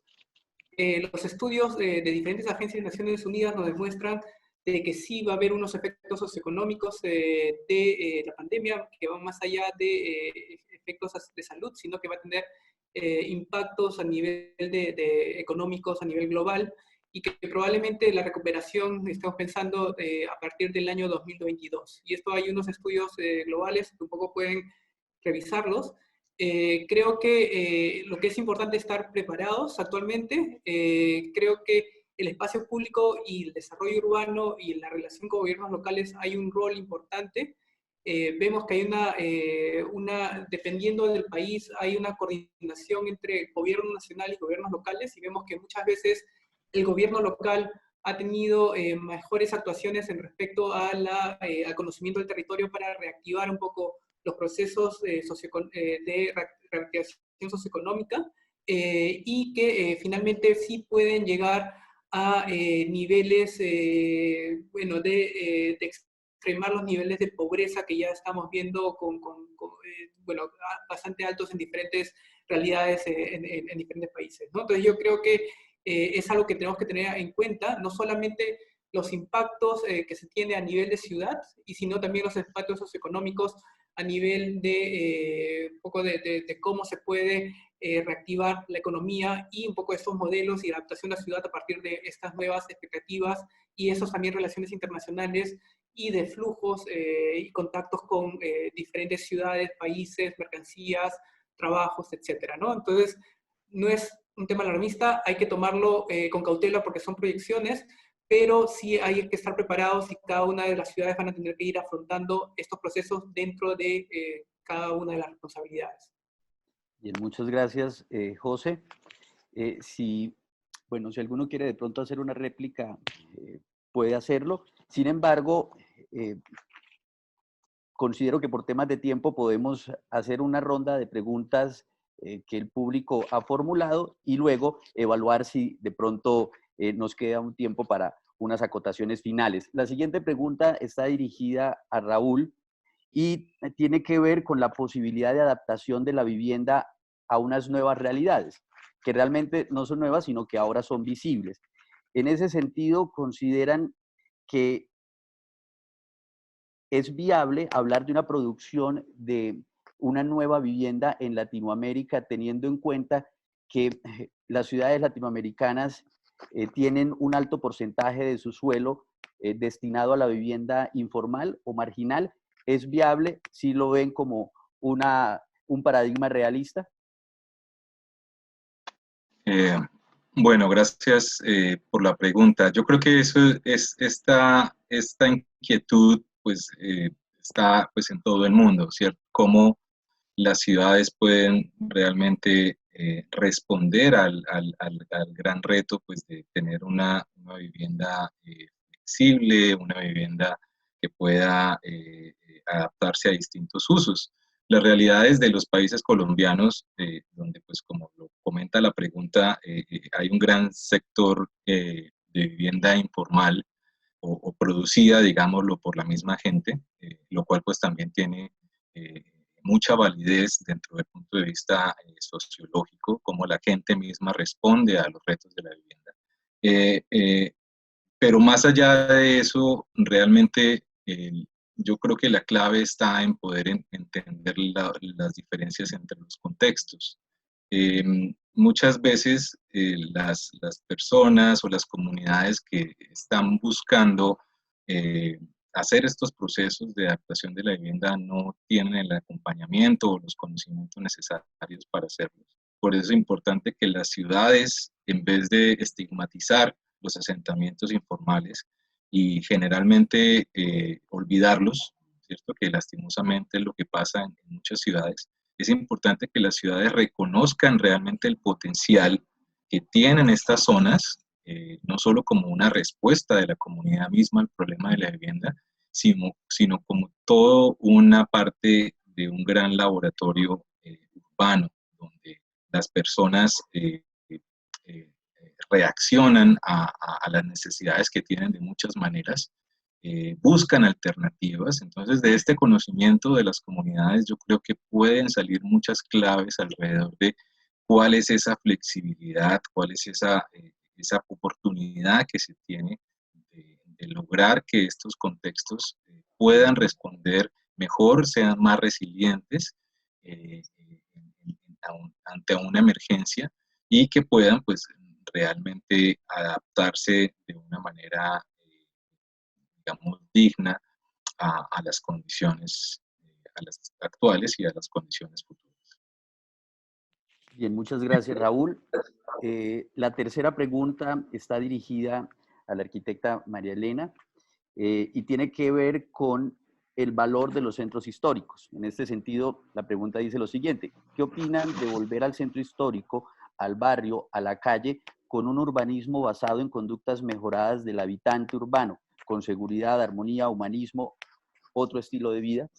Los estudios de diferentes agencias de Naciones Unidas nos demuestran de que sí va a haber unos efectos socioeconómicos de la pandemia que van más allá de efectos de salud, sino que va a tener impactos a nivel económicos a nivel global, y que probablemente la recuperación estamos pensando a partir del año 2022. Y esto hay unos estudios globales que un poco pueden revisarlos. Creo que lo que es importante es estar preparados actualmente. Creo que el espacio público y el desarrollo urbano y la relación con gobiernos locales hay un rol importante. Vemos que hay dependiendo del país, hay una coordinación entre gobierno nacional y gobiernos locales, y vemos que muchas veces el gobierno local ha tenido mejores actuaciones en respecto a al conocimiento del territorio para reactivar un poco los procesos de reactivación socioeconómica, y que finalmente sí pueden llegar a niveles, bueno, de extremar los niveles de pobreza que ya estamos viendo bueno, bastante altos en diferentes realidades en diferentes países, ¿no? Entonces yo creo que es algo que tenemos que tener en cuenta, no solamente los impactos que se tiene a nivel de ciudad, sino también los impactos socioeconómicos a nivel de un poco de cómo se puede reactivar la economía, y un poco estos modelos y adaptación a la ciudad a partir de estas nuevas expectativas, y esos también relaciones internacionales y de flujos y contactos con diferentes ciudades, países, mercancías, trabajos, etcétera, ¿no? Entonces, no es un tema alarmista, hay que tomarlo con cautela porque son proyecciones, pero sí hay que estar preparados, y cada una de las ciudades van a tener que ir afrontando estos procesos dentro de cada una de las responsabilidades. Bien, muchas gracias, José. Bueno, si alguno quiere de pronto hacer una réplica, puede hacerlo. Sin embargo, considero que por temas de tiempo podemos hacer una ronda de preguntas que el público ha formulado, y luego evaluar si de pronto nos queda un tiempo para unas acotaciones finales. La siguiente pregunta está dirigida a Raúl y tiene que ver con la posibilidad de adaptación de la vivienda a unas nuevas realidades, que realmente no son nuevas, sino que ahora son visibles. En ese sentido, ¿consideran que es viable hablar de una producción de una nueva vivienda en Latinoamérica, teniendo en cuenta que las ciudades latinoamericanas tienen un alto porcentaje de su suelo destinado a la vivienda informal o marginal? ¿Es viable si lo ven como un paradigma realista? Bueno, gracias por la pregunta. Yo creo que eso es esta inquietud pues está pues en todo el mundo, ¿cierto? Cómo las ciudades pueden realmente responder al gran reto pues de tener una vivienda flexible, una vivienda que pueda adaptarse a distintos usos. Las realidades de los países colombianos, donde pues como lo comenta la pregunta, hay un gran sector de vivienda informal o producida, digámoslo, por la misma gente, lo cual pues también tiene mucha validez dentro del punto de vista sociológico, cómo la gente misma responde a los retos de la vivienda. Pero más allá de eso, realmente yo creo que la clave está en poder entender las diferencias entre los contextos. Muchas veces las personas o las comunidades que están buscando hacer estos procesos de adaptación de la vivienda no tienen el acompañamiento o los conocimientos necesarios para hacerlos. Por eso es importante que las ciudades, en vez de estigmatizar los asentamientos informales y generalmente olvidarlos, ¿cierto? Que lastimosamente es lo que pasa en muchas ciudades. Es importante que las ciudades reconozcan realmente el potencial que tienen estas zonas, no solo como una respuesta de la comunidad misma al problema de la vivienda, sino como todo una parte de un gran laboratorio urbano, donde las personas reaccionan a las necesidades que tienen de muchas maneras, buscan alternativas. Entonces, de este conocimiento de las comunidades, yo creo que pueden salir muchas claves alrededor de cuál es esa flexibilidad, cuál es esa oportunidad que se tiene de lograr que estos contextos puedan responder mejor, sean más resilientes ante una emergencia, y que puedan pues realmente adaptarse de una manera digamos digna a las condiciones a las actuales y a las condiciones futuras. Bien, muchas gracias, Raúl. La tercera pregunta está dirigida a la arquitecta María Elena y tiene que ver con el valor de los centros históricos. En este sentido, la pregunta dice lo siguiente: ¿qué opinan de volver al centro histórico, al barrio, a la calle, con un urbanismo basado en conductas mejoradas del habitante urbano, con seguridad, armonía, humanismo, otro estilo de vida?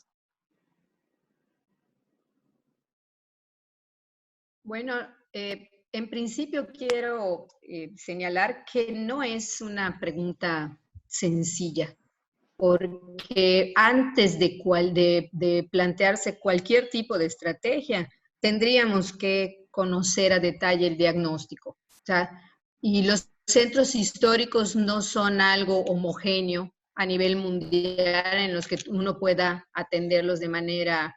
Bueno, en principio quiero señalar que no es una pregunta sencilla, porque antes de plantearse cualquier tipo de estrategia, tendríamos que conocer a detalle el diagnóstico. O sea, y los centros históricos no son algo homogéneo a nivel mundial en los que uno pueda atenderlos de manera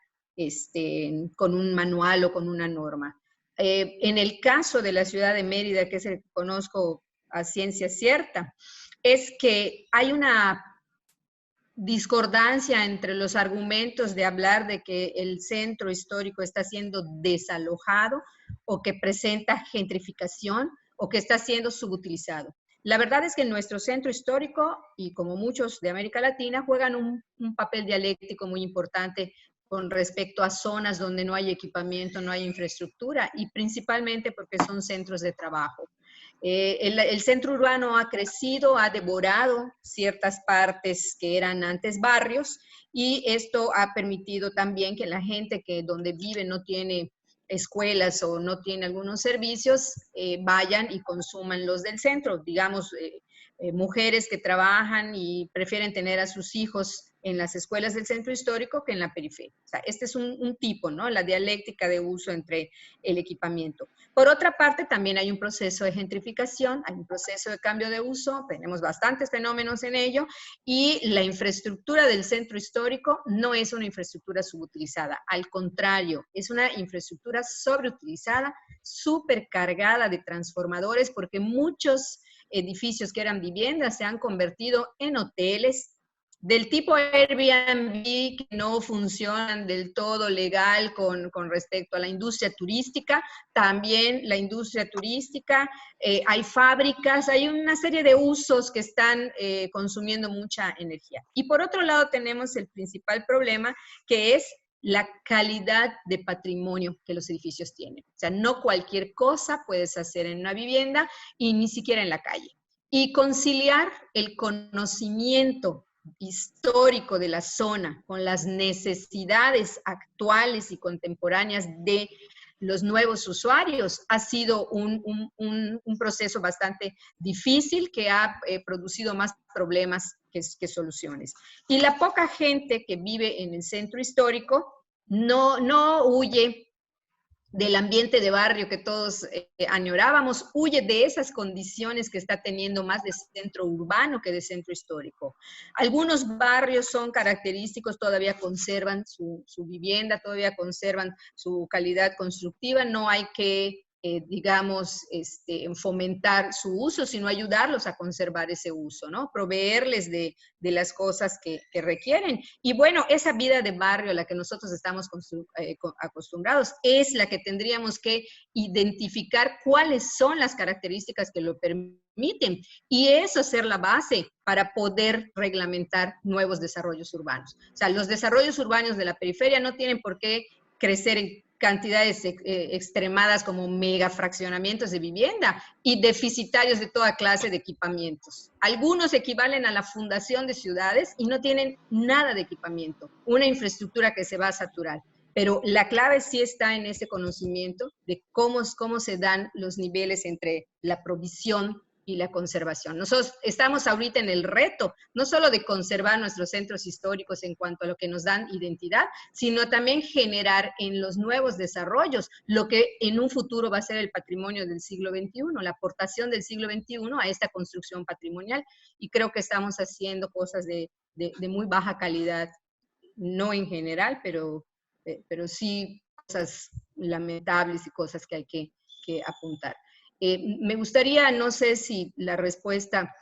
con un manual o con una norma. En el caso de la ciudad de Mérida, que es el que conozco a ciencia cierta, es que hay una discordancia entre los argumentos de hablar de que el centro histórico está siendo desalojado o que presenta gentrificación o que está siendo subutilizado. La verdad es que nuestro centro histórico, y como muchos de América Latina, juegan un papel dialéctico muy importante con respecto a zonas donde no hay equipamiento, no hay infraestructura, y principalmente porque son centros de trabajo. El centro urbano ha crecido, ha devorado ciertas partes que eran antes barrios, y esto ha permitido también que la gente que donde vive no tiene escuelas o no tiene algunos servicios, vayan y consuman los del centro. Digamos, mujeres que trabajan y prefieren tener a sus hijos en las escuelas del centro histórico que en la periferia. O sea, este es un tipo, ¿no? La dialéctica de uso entre el equipamiento. Por otra parte, también hay un proceso de gentrificación, hay un proceso de cambio de uso, tenemos bastantes fenómenos en ello, y la infraestructura del centro histórico no es una infraestructura subutilizada, al contrario, es una infraestructura sobreutilizada, supercargada de transformadores, porque muchos edificios que eran viviendas se han convertido en hoteles del tipo Airbnb, que no funcionan del todo legal con respecto a la industria turística. También la industria turística, hay fábricas, hay una serie de usos que están consumiendo mucha energía. Y por otro lado tenemos el principal problema, que es la calidad de patrimonio que los edificios tienen. O sea, no cualquier cosa puedes hacer en una vivienda y ni siquiera en la calle. Y conciliar el conocimiento histórico de la zona con las necesidades actuales y contemporáneas de los nuevos usuarios ha sido un proceso bastante difícil que ha producido más problemas que soluciones. Y la poca gente que vive en el centro histórico no huye del ambiente de barrio que todos añorábamos, huye de esas condiciones que está teniendo más de centro urbano que de centro histórico. Algunos barrios son característicos, todavía conservan su vivienda, todavía conservan su calidad constructiva, no hay que digamos, fomentar su uso, sino ayudarlos a conservar ese uso, ¿no? Proveerles de las cosas que requieren. Y bueno, esa vida de barrio a la que nosotros estamos acostumbrados es la que tendríamos que identificar cuáles son las características que lo permiten, y eso ser la base para poder reglamentar nuevos desarrollos urbanos. O sea, los desarrollos urbanos de la periferia no tienen por qué crecer en cantidades extremadas como megafraccionamientos de vivienda y deficitarios de toda clase de equipamientos. Algunos equivalen a la fundación de ciudades y no tienen nada de equipamiento, una infraestructura que se va a saturar. Pero la clave sí está en ese conocimiento de cómo se dan los niveles entre la provisión y la conservación. Nosotros estamos ahorita en el reto, no solo de conservar nuestros centros históricos en cuanto a lo que nos dan identidad, sino también generar en los nuevos desarrollos lo que en un futuro va a ser el patrimonio del siglo XXI, la aportación del siglo XXI a esta construcción patrimonial. Y creo que estamos haciendo cosas de muy baja calidad, no en general, pero sí cosas lamentables y cosas que hay que apuntar. Me gustaría, no sé si la respuesta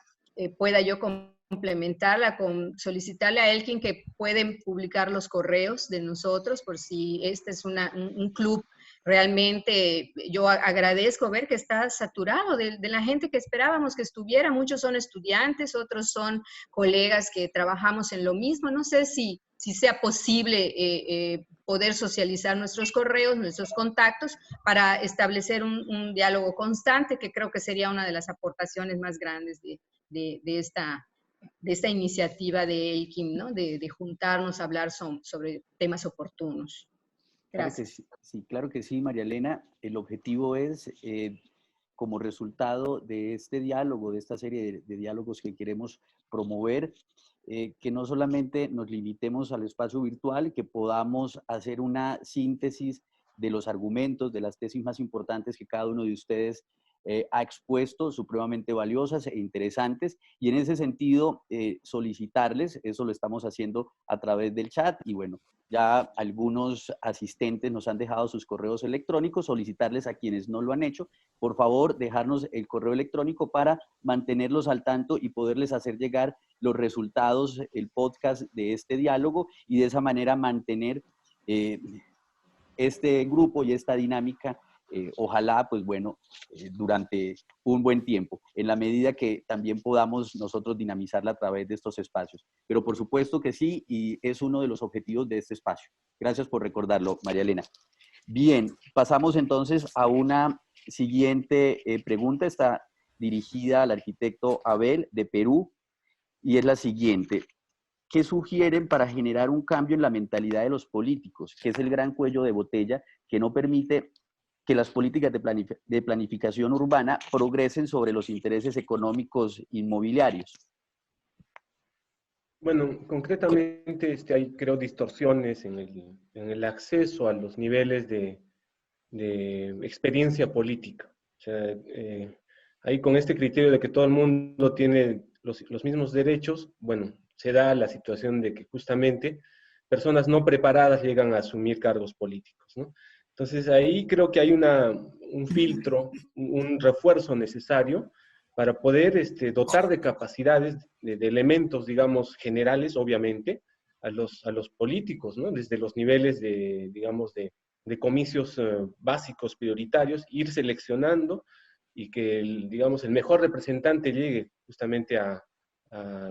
pueda yo complementarla con solicitarle a Elkin que pueden publicar los correos de nosotros, por si este es un club realmente. Yo agradezco ver que está saturado de la gente que esperábamos que estuviera. Muchos son estudiantes, otros son colegas que trabajamos en lo mismo. No sé si sea posible poder socializar nuestros correos, nuestros contactos, para establecer un diálogo constante, que creo que sería una de las aportaciones más grandes de esta iniciativa de Elkin, ¿no? De juntarnos a hablar sobre temas oportunos. Gracias. Claro que sí, María Elena. El objetivo es, como resultado de este diálogo, de esta serie de diálogos que queremos promover, que no solamente nos limitemos al espacio virtual, que podamos hacer una síntesis de los argumentos, de las tesis más importantes que cada uno de ustedes ha expuesto, supremamente valiosas e interesantes, y en ese sentido solicitarles, eso lo estamos haciendo a través del chat, y bueno, ya algunos asistentes nos han dejado sus correos electrónicos, solicitarles a quienes no lo han hecho, por favor, dejarnos el correo electrónico para mantenerlos al tanto y poderles hacer llegar los resultados, el podcast de este diálogo, y de esa manera mantener este grupo y esta dinámica, ojalá, pues bueno, durante un buen tiempo, en la medida que también podamos nosotros dinamizarla a través de estos espacios. Pero por supuesto que sí, y es uno de los objetivos de este espacio. Gracias por recordarlo, María Elena. Bien, pasamos entonces a una siguiente pregunta. Está dirigida al arquitecto Abel, de Perú, y es la siguiente. ¿Qué sugieren para generar un cambio en la mentalidad de los políticos, que es el gran cuello de botella que no permite que las políticas de planificación urbana progresen sobre los intereses económicos inmobiliarios? Bueno, concretamente hay, creo, distorsiones en el acceso a los niveles de experiencia política. O sea, ahí con este criterio de que todo el mundo tiene los mismos derechos, bueno, se da la situación de que justamente personas no preparadas llegan a asumir cargos políticos, ¿no? Entonces ahí creo que hay un filtro, un refuerzo necesario para poder dotar de capacidades, de elementos, digamos, generales, obviamente, a los políticos, ¿no? Desde los niveles digamos, de comicios básicos prioritarios, ir seleccionando y que, digamos, el mejor representante llegue justamente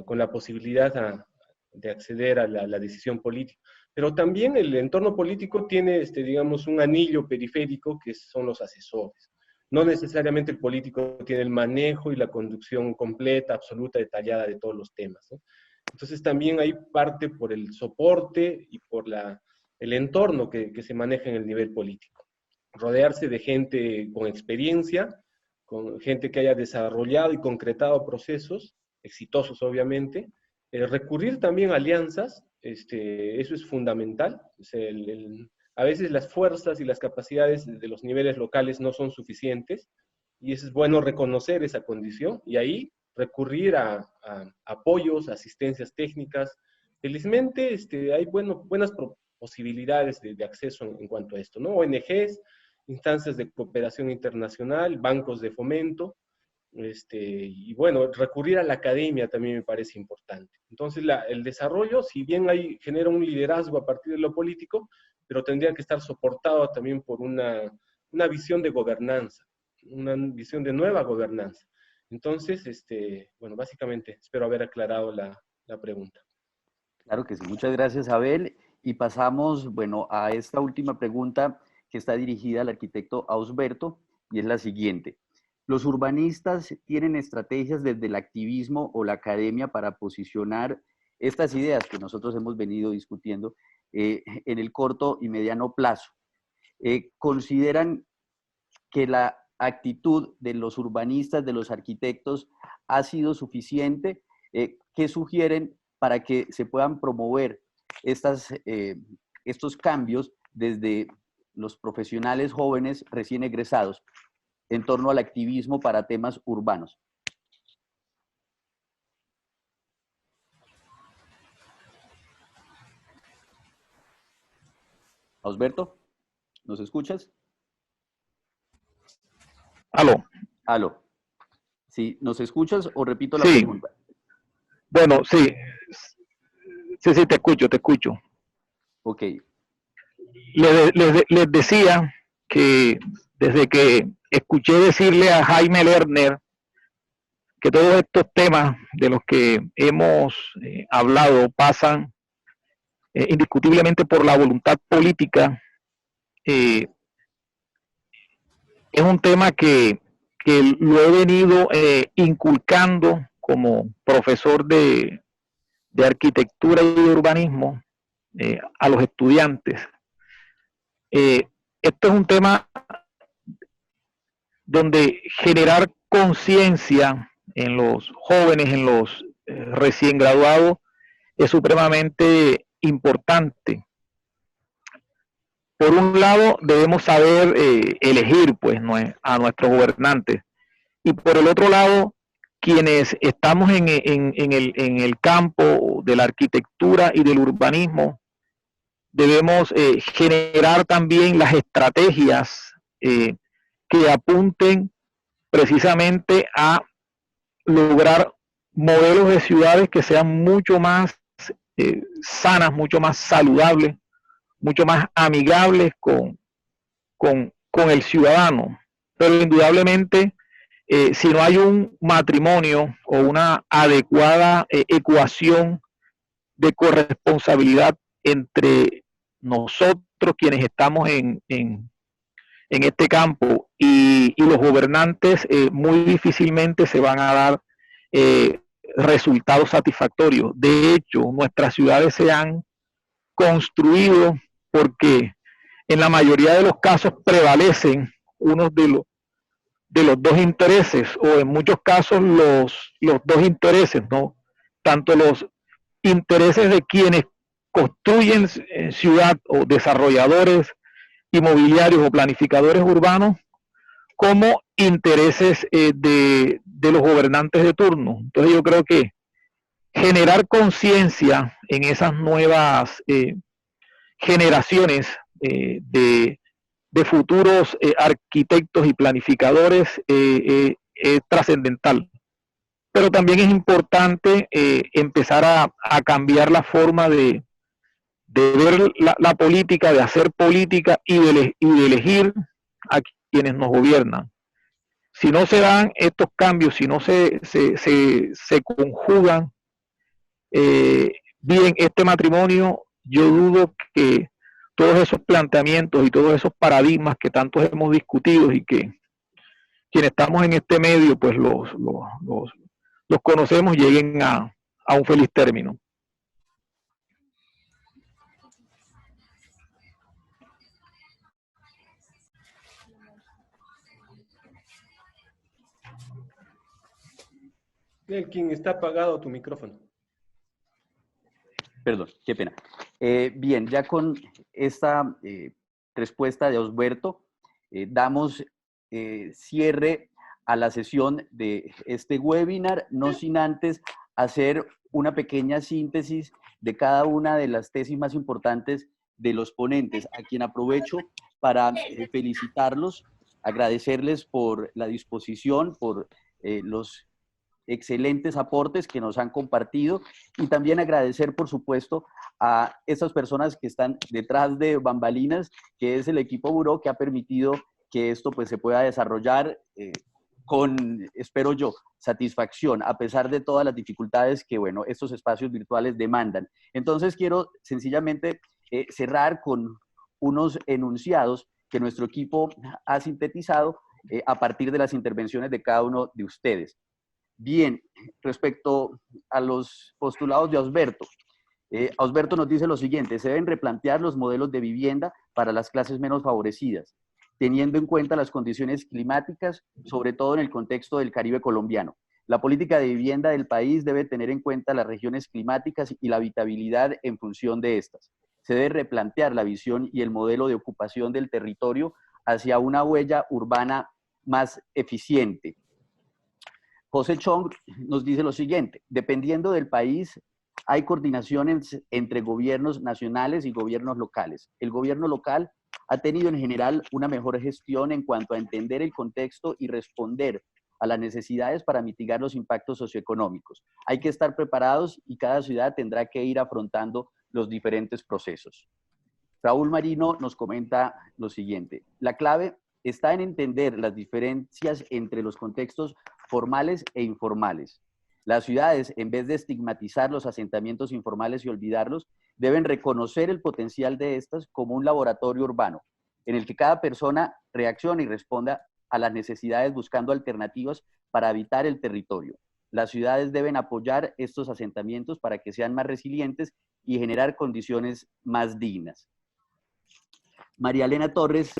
con la posibilidad de acceder a la decisión política. Pero también el entorno político tiene, digamos, un anillo periférico que son los asesores. No necesariamente el político tiene el manejo y la conducción completa, absoluta, detallada de todos los temas, ¿no? Entonces también hay parte por el soporte y por el entorno que se maneja en el nivel político. Rodearse de gente con experiencia, con gente que haya desarrollado y concretado procesos, exitosos obviamente, recurrir también a alianzas, eso es fundamental. A veces las fuerzas y las capacidades de los niveles locales no son suficientes, y es bueno reconocer esa condición, y ahí recurrir a apoyos, asistencias técnicas. Felizmente hay buenas posibilidades de acceso en cuanto a esto, ¿no? ONGs, instancias de cooperación internacional, bancos de fomento, y bueno, recurrir a la academia también me parece importante. Entonces el desarrollo, si bien genera un liderazgo a partir de lo político, pero tendría que estar soportado también por una visión de gobernanza, una visión de nueva gobernanza. Entonces, bueno, básicamente espero haber aclarado la pregunta. Claro que sí, muchas gracias, Abel. Y pasamos, bueno, a esta última pregunta que está dirigida al arquitecto Ausberto, y es la siguiente. ¿Los urbanistas tienen estrategias desde el activismo o la academia para posicionar estas ideas que nosotros hemos venido discutiendo en el corto y mediano plazo. ¿Consideran que la actitud de los urbanistas, de los arquitectos, ha sido suficiente? ¿Qué sugieren para que se puedan promover estos cambios desde los profesionales jóvenes recién egresados en torno al activismo para temas urbanos? Osberto, ¿nos escuchas? Aló. Aló. ¿Sí? ¿Nos escuchas o repito la Sí. pregunta? Bueno, sí. Sí, te escucho. Ok. Les decía que desde que escuché decirle a Jaime Lerner que todos estos temas de los que hemos hablado pasan indiscutiblemente por la voluntad política, es un tema que lo he venido inculcando como profesor de arquitectura y de urbanismo a los estudiantes. Esto es un tema donde generar conciencia en los jóvenes, en los recién graduados, es supremamente importante. Por un lado, debemos saber elegir pues, a nuestros gobernantes. Y por el otro lado, quienes estamos en el campo de la arquitectura y del urbanismo, debemos generar también las estrategias que apunten precisamente a lograr modelos de ciudades que sean mucho más sanas, mucho más saludables, mucho más amigables con el ciudadano. Pero indudablemente, si no hay un matrimonio o una adecuada ecuación de corresponsabilidad entre nosotros, quienes estamos en este campo, y los gobernantes, muy difícilmente se van a dar resultados satisfactorios. De hecho, nuestras ciudades se han construido porque en la mayoría de los casos prevalecen unos de los dos intereses, o en muchos casos los dos intereses, ¿no? Tanto los intereses de quienes construyen ciudad o desarrolladores inmobiliarios o planificadores urbanos, como intereses de los gobernantes de turno. Entonces yo creo que generar conciencia en esas nuevas generaciones de futuros arquitectos y planificadores es trascendental. Pero también es importante empezar a cambiar la forma de ver la política, de hacer política y de elegir a quienes nos gobiernan. Si no se dan estos cambios, si no se conjugan bien este matrimonio, yo dudo que todos esos planteamientos y todos esos paradigmas que tantos hemos discutido y que quienes estamos en este medio pues los conocemos, lleguen a un feliz término. Elkin, está apagado tu micrófono. Perdón, qué pena. Bien, ya con esta respuesta de Osberto, damos cierre a la sesión de este webinar, no sin antes hacer una pequeña síntesis de cada una de las tesis más importantes de los ponentes, a quien aprovecho para felicitarlos, agradecerles por la disposición, por los excelentes aportes que nos han compartido, y también agradecer, por supuesto, a esas personas que están detrás de bambalinas, que es el equipo Buró, que ha permitido que esto pues se pueda desarrollar con, espero yo, satisfacción, a pesar de todas las dificultades que, bueno, estos espacios virtuales demandan. Entonces quiero sencillamente cerrar con unos enunciados que nuestro equipo ha sintetizado a partir de las intervenciones de cada uno de ustedes. Bien, respecto a los postulados de Osberto, Osberto nos dice lo siguiente: se deben replantear los modelos de vivienda para las clases menos favorecidas, teniendo en cuenta las condiciones climáticas, sobre todo en el contexto del Caribe colombiano. La política de vivienda del país debe tener en cuenta las regiones climáticas y la habitabilidad en función de estas. Se debe replantear la visión y el modelo de ocupación del territorio hacia una huella urbana más eficiente. José Chong nos dice lo siguiente: dependiendo del país, hay coordinaciones entre gobiernos nacionales y gobiernos locales. El gobierno local ha tenido en general una mejor gestión en cuanto a entender el contexto y responder a las necesidades para mitigar los impactos socioeconómicos. Hay que estar preparados y cada ciudad tendrá que ir afrontando los diferentes procesos. Raúl Marino nos comenta lo siguiente: la clave está en entender las diferencias entre los contextos formales e informales. Las ciudades, en vez de estigmatizar los asentamientos informales y olvidarlos, deben reconocer el potencial de estas como un laboratorio urbano, en el que cada persona reaccione y responda a las necesidades buscando alternativas para habitar el territorio. Las ciudades deben apoyar estos asentamientos para que sean más resilientes y generar condiciones más dignas. María Elena Torres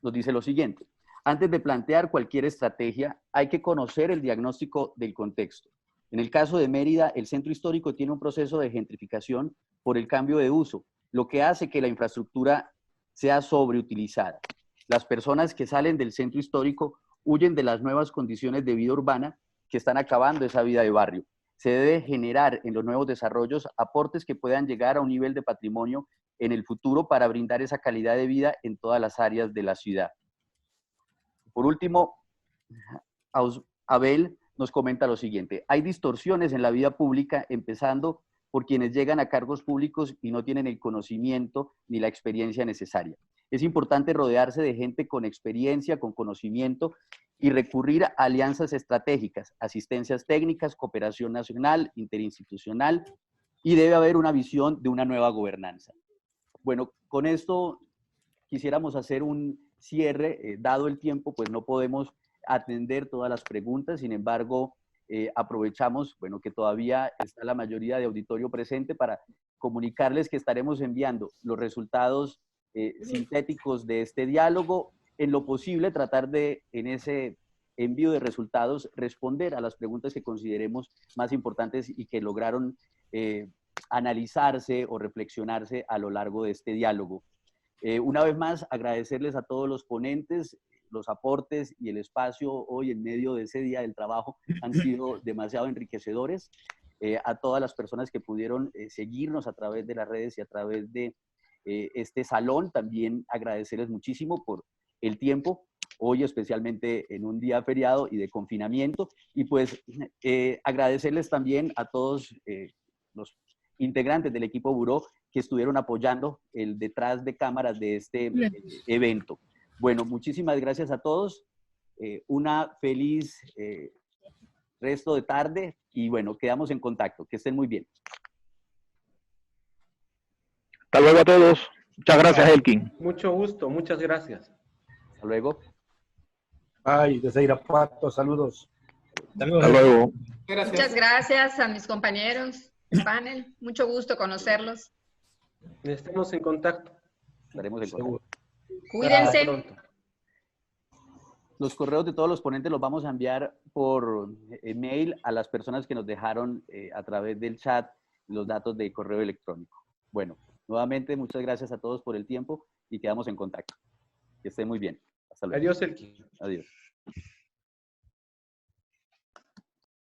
nos dice lo siguiente: antes de plantear cualquier estrategia, hay que conocer el diagnóstico del contexto. En el caso de Mérida, el centro histórico tiene un proceso de gentrificación por el cambio de uso, lo que hace que la infraestructura sea sobreutilizada. Las personas que salen del centro histórico huyen de las nuevas condiciones de vida urbana que están acabando esa vida de barrio. Se debe generar en los nuevos desarrollos aportes que puedan llegar a un nivel de patrimonio en el futuro para brindar esa calidad de vida en todas las áreas de la ciudad. Por último, Abel nos comenta lo siguiente: hay distorsiones en la vida pública, empezando por quienes llegan a cargos públicos y no tienen el conocimiento ni la experiencia necesaria. Es importante rodearse de gente con experiencia, con conocimiento, y recurrir a alianzas estratégicas, asistencias técnicas, cooperación nacional, interinstitucional, y debe haber una visión de una nueva gobernanza. Bueno, con esto quisiéramos hacer un cierre. Dado el tiempo, pues no podemos atender todas las preguntas. Sin embargo, aprovechamos, bueno, que todavía está la mayoría de auditorio presente para comunicarles que estaremos enviando los resultados sintéticos de este diálogo. En lo posible, tratar de, en ese envío de resultados, responder a las preguntas que consideremos más importantes y que lograron analizarse o reflexionarse a lo largo de este diálogo. Una vez más, agradecerles a todos los ponentes. Los aportes y el espacio hoy en medio de ese día del trabajo han sido demasiado enriquecedores. A todas las personas que pudieron seguirnos a través de las redes y a través de este salón, también agradecerles muchísimo por el tiempo, hoy especialmente en un día feriado y de confinamiento, y pues agradecerles también a todos los integrantes del equipo Buró que estuvieron apoyando el detrás de cámaras de este evento. Bueno, muchísimas gracias a todos. Una feliz resto de tarde y bueno, quedamos en contacto. Que estén muy bien. Hasta luego a todos. Muchas gracias, Elkin. Mucho gusto, muchas gracias. Hasta luego. Ay, desde Irapuato, saludos. Hasta luego. Gracias. Muchas gracias a mis compañeros del panel. Mucho gusto conocerlos. Estemos en contacto. Estaremos en contacto. Cuídense. Los correos de todos los ponentes los vamos a enviar por mail a las personas que nos dejaron a través del chat los datos de correo electrónico. Bueno, nuevamente muchas gracias a todos por el tiempo y quedamos en contacto. Que estén muy bien. Hasta luego. Adiós, Elkin. Adiós.